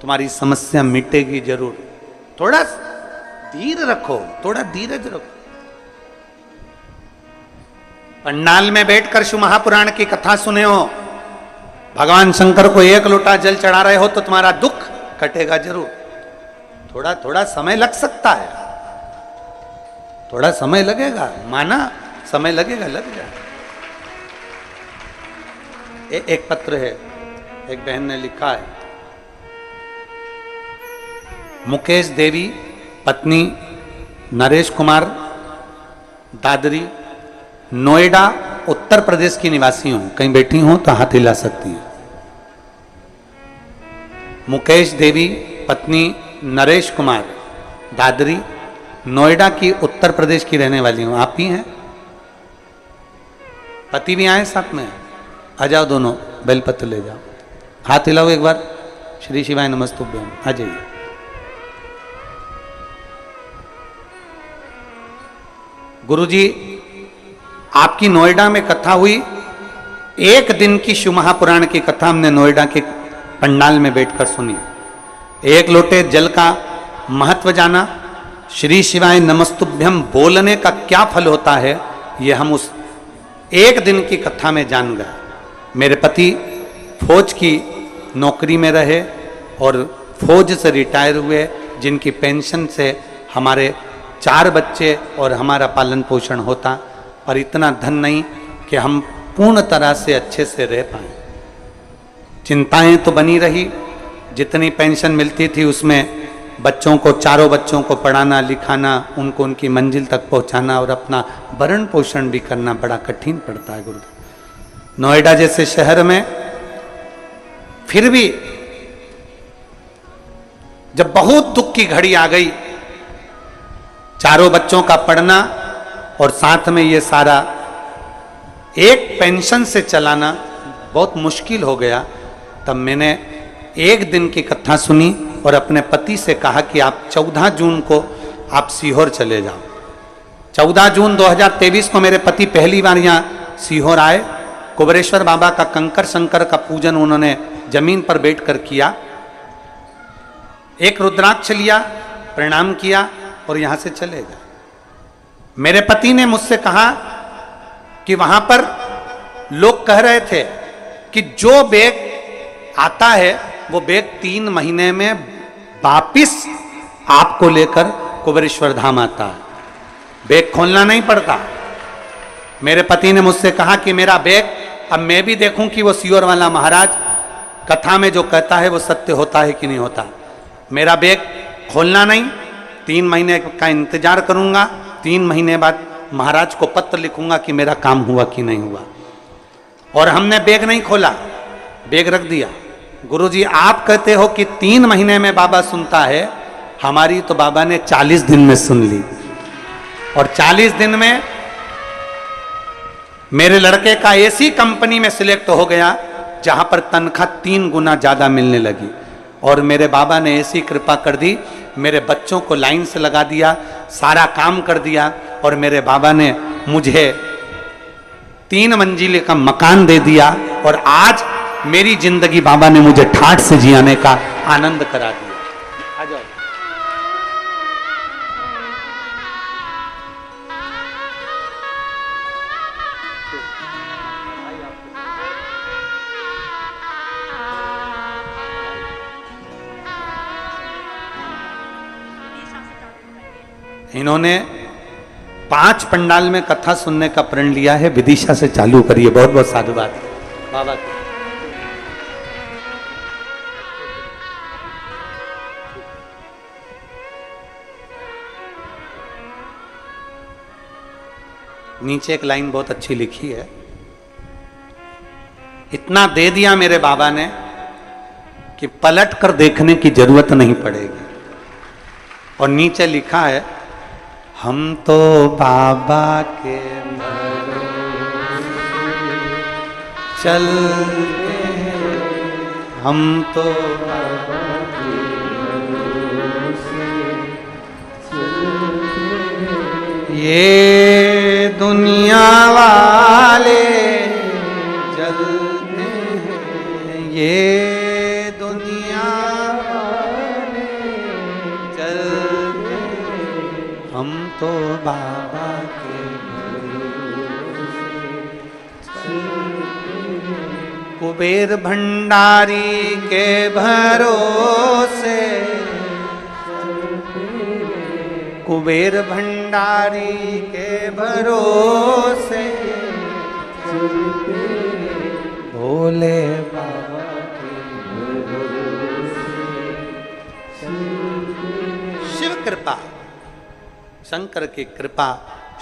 तुम्हारी समस्या मिटेगी जरूर। थोड़ा धीर रखो, थोड़ा धीरज रखो। पंडाल में बैठकर शिव महापुराण की कथा सुने हो, भगवान शंकर को एक लोटा जल चढ़ा रहे हो, तो तुम्हारा दुख कटेगा जरूर। थोड़ा थोड़ा समय लग सकता है, थोड़ा समय लगेगा, माना समय लगेगा, लग जाए। एक पत्र है, एक बहन ने लिखा है, मुकेश देवी पत्नी नरेश कुमार दादरी, नोएडा उत्तर प्रदेश की निवासी हूं। कहीं बैठी हूं तो हाथ हिला सकती हैं। मुकेश देवी पत्नी नरेश कुमार दादरी, नोएडा की उत्तर प्रदेश की रहने वाली हूं। आप ही हैं? पति भी आए साथ में? आ जाओ दोनों, बेलपत्र ले जाओ, हाथ हिलाओ एक बार। श्री शिवाय नमस्तुभ्यम। आ जाइए। गुरुजी, आपकी नोएडा में कथा हुई, एक दिन की शिव महापुराण की कथा हमने नोएडा के पंडाल में बैठकर सुनी। एक लोटे जल का महत्व जाना, श्री शिवाय नमस्तुभ्यम बोलने का क्या फल होता है, ये हम उस एक दिन की कथा में जान गए। मेरे पति फौज की नौकरी में रहे और फौज से रिटायर हुए, जिनकी पेंशन से हमारे 4 बच्चे और हमारा पालन पोषण होता, पर इतना धन नहीं कि हम पूर्ण तरह से अच्छे से रह पाए। चिंताएं तो बनी रही, जितनी पेंशन मिलती थी उसमें बच्चों को, 4 बच्चों को पढ़ाना लिखाना, उनको उनकी मंजिल तक पहुंचाना और अपना भरण पोषण भी करना बड़ा कठिन पड़ता है गुरुदेव। नोएडा जैसे शहर में फिर भी जब बहुत दुख की घड़ी आ गई, 4 बच्चों का पढ़ना और साथ में ये सारा एक पेंशन से चलाना बहुत मुश्किल हो गया, तब मैंने एक दिन की कथा सुनी और अपने पति से कहा कि आप 14 जून को आप सीहोर चले जाओ। 14 जून 2023 को मेरे पति पहली बार यहाँ सीहोर आए। कुबरेश्वर बाबा का कंकर शंकर का पूजन उन्होंने जमीन पर बैठकर किया। एक रुद्राक्ष लिया, प्रणाम किया और यहां से चले गए। मेरे पति ने मुझसे कहा कि वहां पर लोग कह रहे थे कि जो बैग आता है वो बैग 3 महीने में वापिस आपको लेकर कुबरेश्वर धाम आता है, बैग खोलना नहीं पड़ता। मेरे पति ने मुझसे कहा कि मेरा बैग, अब मैं भी देखूं कि वो सीहोर वाला महाराज कथा में जो कहता है वो सत्य होता है कि नहीं होता। मेरा बैग खोलना नहीं, 3 महीने का इंतजार करूंगा, 3 महीने बाद महाराज को पत्र लिखूंगा कि मेरा काम हुआ कि नहीं हुआ। और हमने बैग नहीं खोला, बैग रख दिया। गुरुजी, आप कहते हो कि 3 महीने में बाबा सुनता है, हमारी तो बाबा ने 40 दिन में सुन ली। और 40 दिन में मेरे लड़के का ऐसी कंपनी में सिलेक्ट हो गया जहां पर तनख्वाह 3 गुना ज्यादा मिलने लगी। और मेरे बाबा ने ऐसी कृपा कर दी, मेरे बच्चों को लाइन से लगा दिया, सारा काम कर दिया, और मेरे बाबा ने मुझे 3 मंजिले का मकान दे दिया, और आज मेरी जिंदगी बाबा ने मुझे ठाठ से जियाने का आनंद करा दिया। आ जाओ। इन्होंने 5 पंडाल में कथा सुनने का प्रण लिया है, विदिशा से चालू करिए। बहुत बहुत साधुवाद बाबा। नीचे एक लाइन बहुत अच्छी लिखी है, इतना दे दिया मेरे बाबा ने कि पलट कर देखने की जरूरत नहीं पड़ेगी। और नीचे लिखा है, हम तो बाबा के चलते हैं, हम तो बाबा के ये दुनिया वाले चलते हैं, ये दुनिया वाले चलते हैं, हम तो बाबा के कुबेर भंडारी के भरोसे, कुबेर भंडारी के भरोसे, भोले बाबा के भरोसे। शिव कृपा, शंकर की कृपा,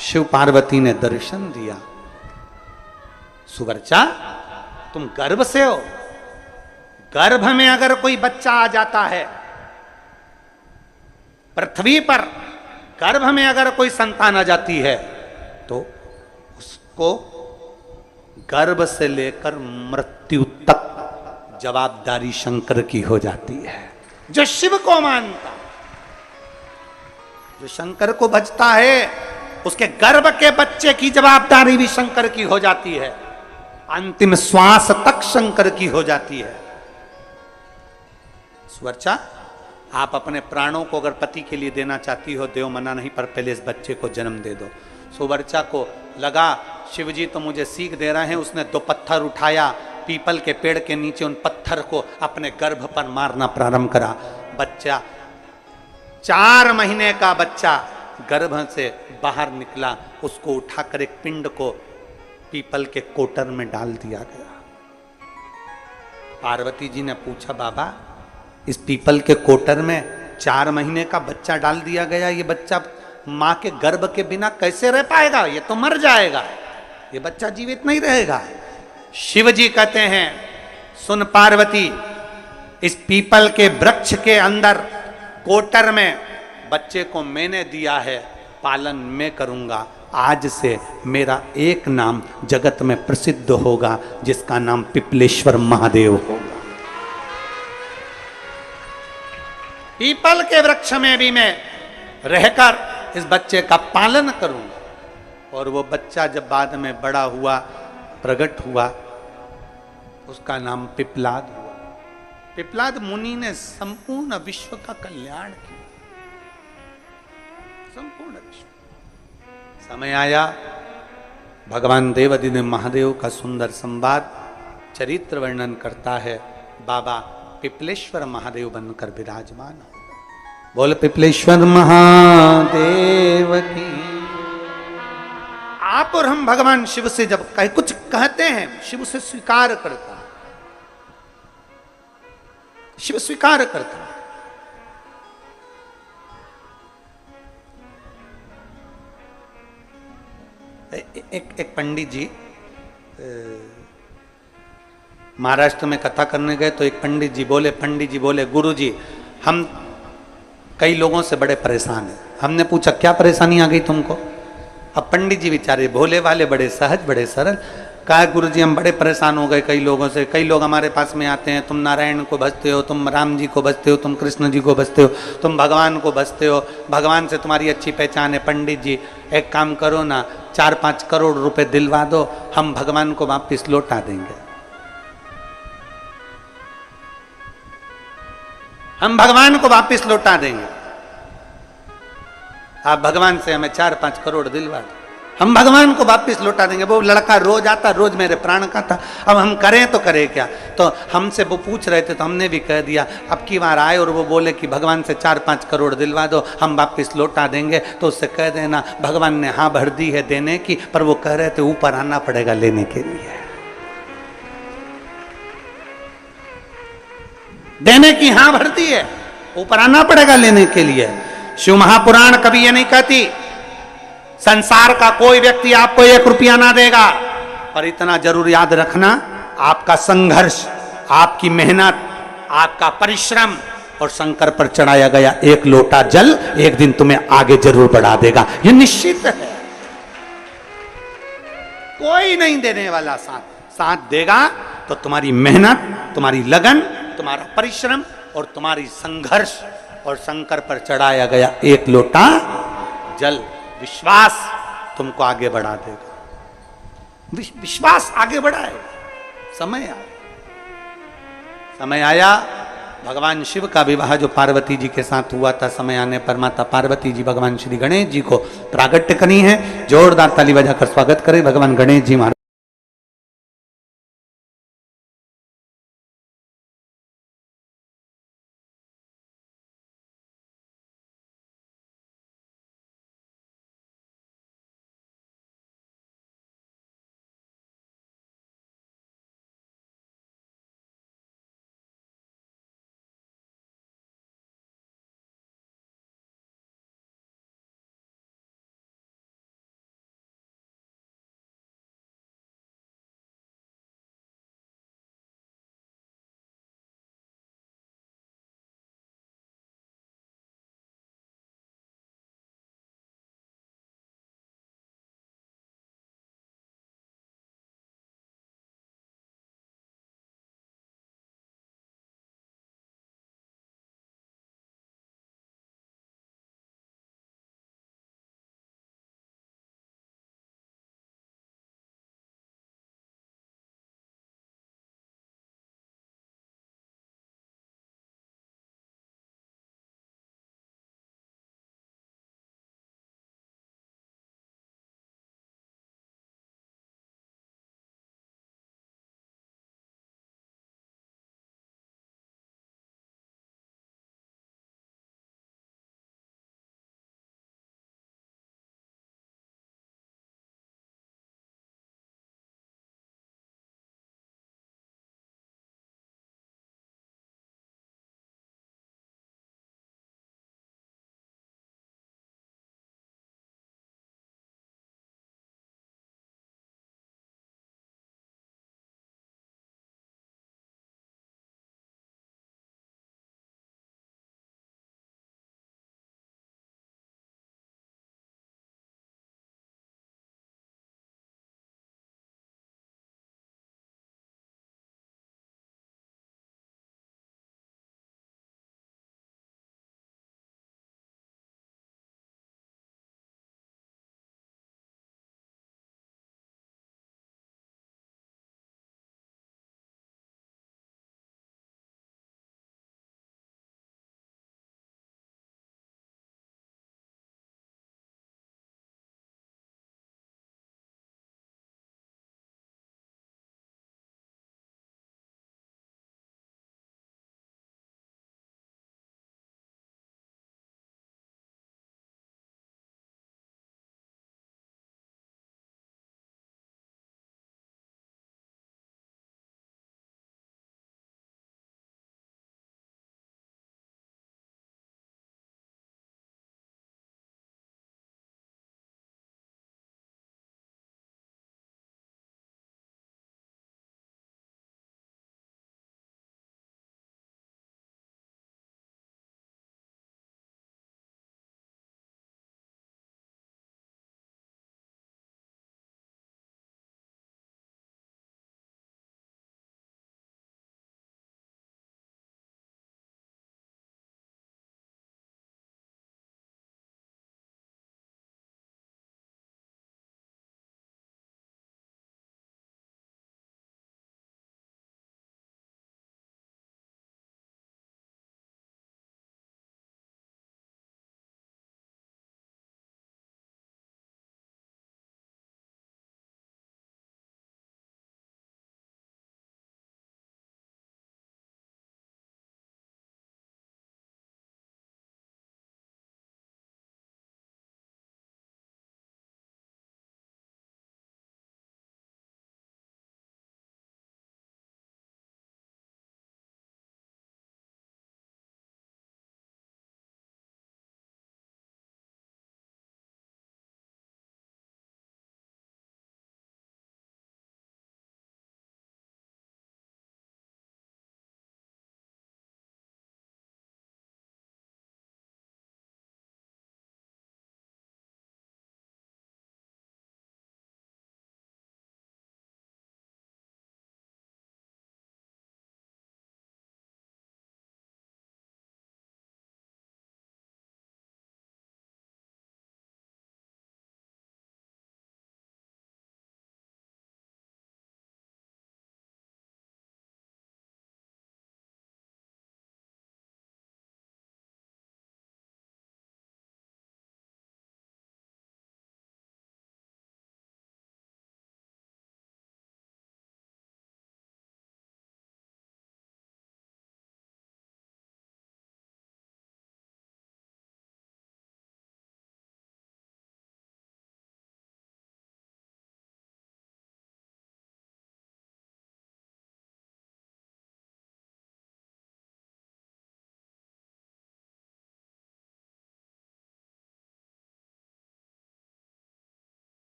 शिव पार्वती ने दर्शन दिया। सुवर्चा, तुम गर्भ से हो, गर्भ में अगर कोई बच्चा आ जाता है, पृथ्वी पर गर्भ में अगर कोई संतान आ जाती है, तो उसको गर्भ से लेकर मृत्यु तक जवाबदारी शंकर की हो जाती है। जो शिव को मानता, जो शंकर को भजता है, उसके गर्भ के बच्चे की जवाबदारी भी शंकर की हो जाती है, अंतिम श्वास तक शंकर की हो जाती है। सुवर्चा, आप अपने प्राणों को अगर पति के लिए देना चाहती हो, देव मना नहीं, पर पहले इस बच्चे को जन्म दे दो। सुवर्चा को लगा शिवजी तो मुझे सीख दे रहे हैं, उसने 2 पत्थर उठाया, पीपल के पेड़ के नीचे उन पत्थर को अपने गर्भ पर मारना प्रारंभ करा। बच्चा 4 महीने का बच्चा गर्भ से बाहर निकला, उसको उठाकर एक पिंड को पीपल के कोटर में डाल दिया गया। पार्वती जी ने पूछा, बाबा इस पीपल के कोटर में 4 महीने का बच्चा डाल दिया गया, ये बच्चा मां के गर्भ के बिना कैसे रह पाएगा, ये तो मर जाएगा, ये बच्चा जीवित नहीं रहेगा। शिव जी कहते हैं, सुन पार्वती, इस पीपल के वृक्ष के अंदर कोटर में बच्चे को मैंने दिया है, पालन मैं करूंगा। आज से मेरा एक नाम जगत में प्रसिद्ध होगा, जिसका नाम पिपलेश्वर महादेव होगा। पीपल के वृक्ष में भी मैं रहकर इस बच्चे का पालन करूंगा। और वो बच्चा जब बाद में बड़ा हुआ, प्रकट हुआ, उसका नाम पिपलाद हुआ। पिपलाद मुनि ने संपूर्ण विश्व का कल्याण किया, संपूर्ण विश्व। समय आया, भगवान देवादिदेव महादेव का सुंदर संवाद चरित्र वर्णन करता है। बाबा पिपलेश्वर महादेव बनकर विराजमान हो। बोल पिपलेश्वर महादेव की। आप और हम भगवान शिव से जब कुछ कहते हैं, शिव से स्वीकार करता, शिव स्वीकार करता। एक पंडित जी महाराष्ट्र में कथा करने गए, तो एक पंडित जी बोले, गुरु जी हम कई लोगों से बड़े परेशान हैं। हमने पूछा क्या परेशानी आ गई तुमको? अब पंडित जी बेचारे भोले वाले, बड़े सहज, बड़े सरल, कहा गुरु जी हम बड़े परेशान हो गए कई लोगों से, कई लोग हमारे पास में आते हैं, तुम नारायण को भजते हो, तुम राम जी को भजते हो, तुम कृष्ण जी को भजते हो, तुम भगवान को भजते हो, भगवान से तुम्हारी अच्छी पहचान है, पंडित जी एक काम करो ना, 4-5 करोड़ रुपए दिलवा दो, हम भगवान को वापिस लौटा देंगे, हम भगवान को वापिस लौटा देंगे, आप भगवान से हमें 4-5 करोड़ दिलवा दो, हम भगवान को वापिस लौटा देंगे। वो लड़का रोज आता, रोज मेरे प्राण का था, अब हम करें तो करें क्या। तो हमसे वो पूछ रहे थे तो हमने भी कह दिया, अब की बार आए और वो बोले कि भगवान से 4-5 करोड़ दिलवा दो, हम वापिस लौटा देंगे, तो उससे कह देना भगवान ने हाँ भर दी है देने की, पर वो कह रहे थे ऊपर आना पड़ेगा लेने के लिए, देने की हाँ भर दी है, ऊपर आना पड़ेगा लेने के लिए। शिव महापुराण कभी ये नहीं कहती संसार का कोई व्यक्ति आपको 1 रुपया ना देगा, पर इतना जरूर याद रखना, आपका संघर्ष, आपकी मेहनत, आपका परिश्रम और शंकर पर चढ़ाया गया 1 लोटा जल एक दिन तुम्हें आगे जरूर बढ़ा देगा, ये निश्चित है। कोई नहीं देने वाला साथ देगा तो तुम्हारी मेहनत, तुम्हारी लगन, तुम्हारा परिश्रम और तुम्हारी संघर्ष और शंकर पर चढ़ाया गया 1 लोटा जल, विश्वास तुमको आगे बढ़ा देगा, विश्वास आगे बढ़ाएगा। समय आया भगवान शिव का विवाह जो पार्वती जी के साथ हुआ था, समय आने पर माता पार्वती जी भगवान श्री गणेश जी को प्रागट्य करी है। जोरदार ताली बजाकर स्वागत करें भगवान गणेश जी महाराज।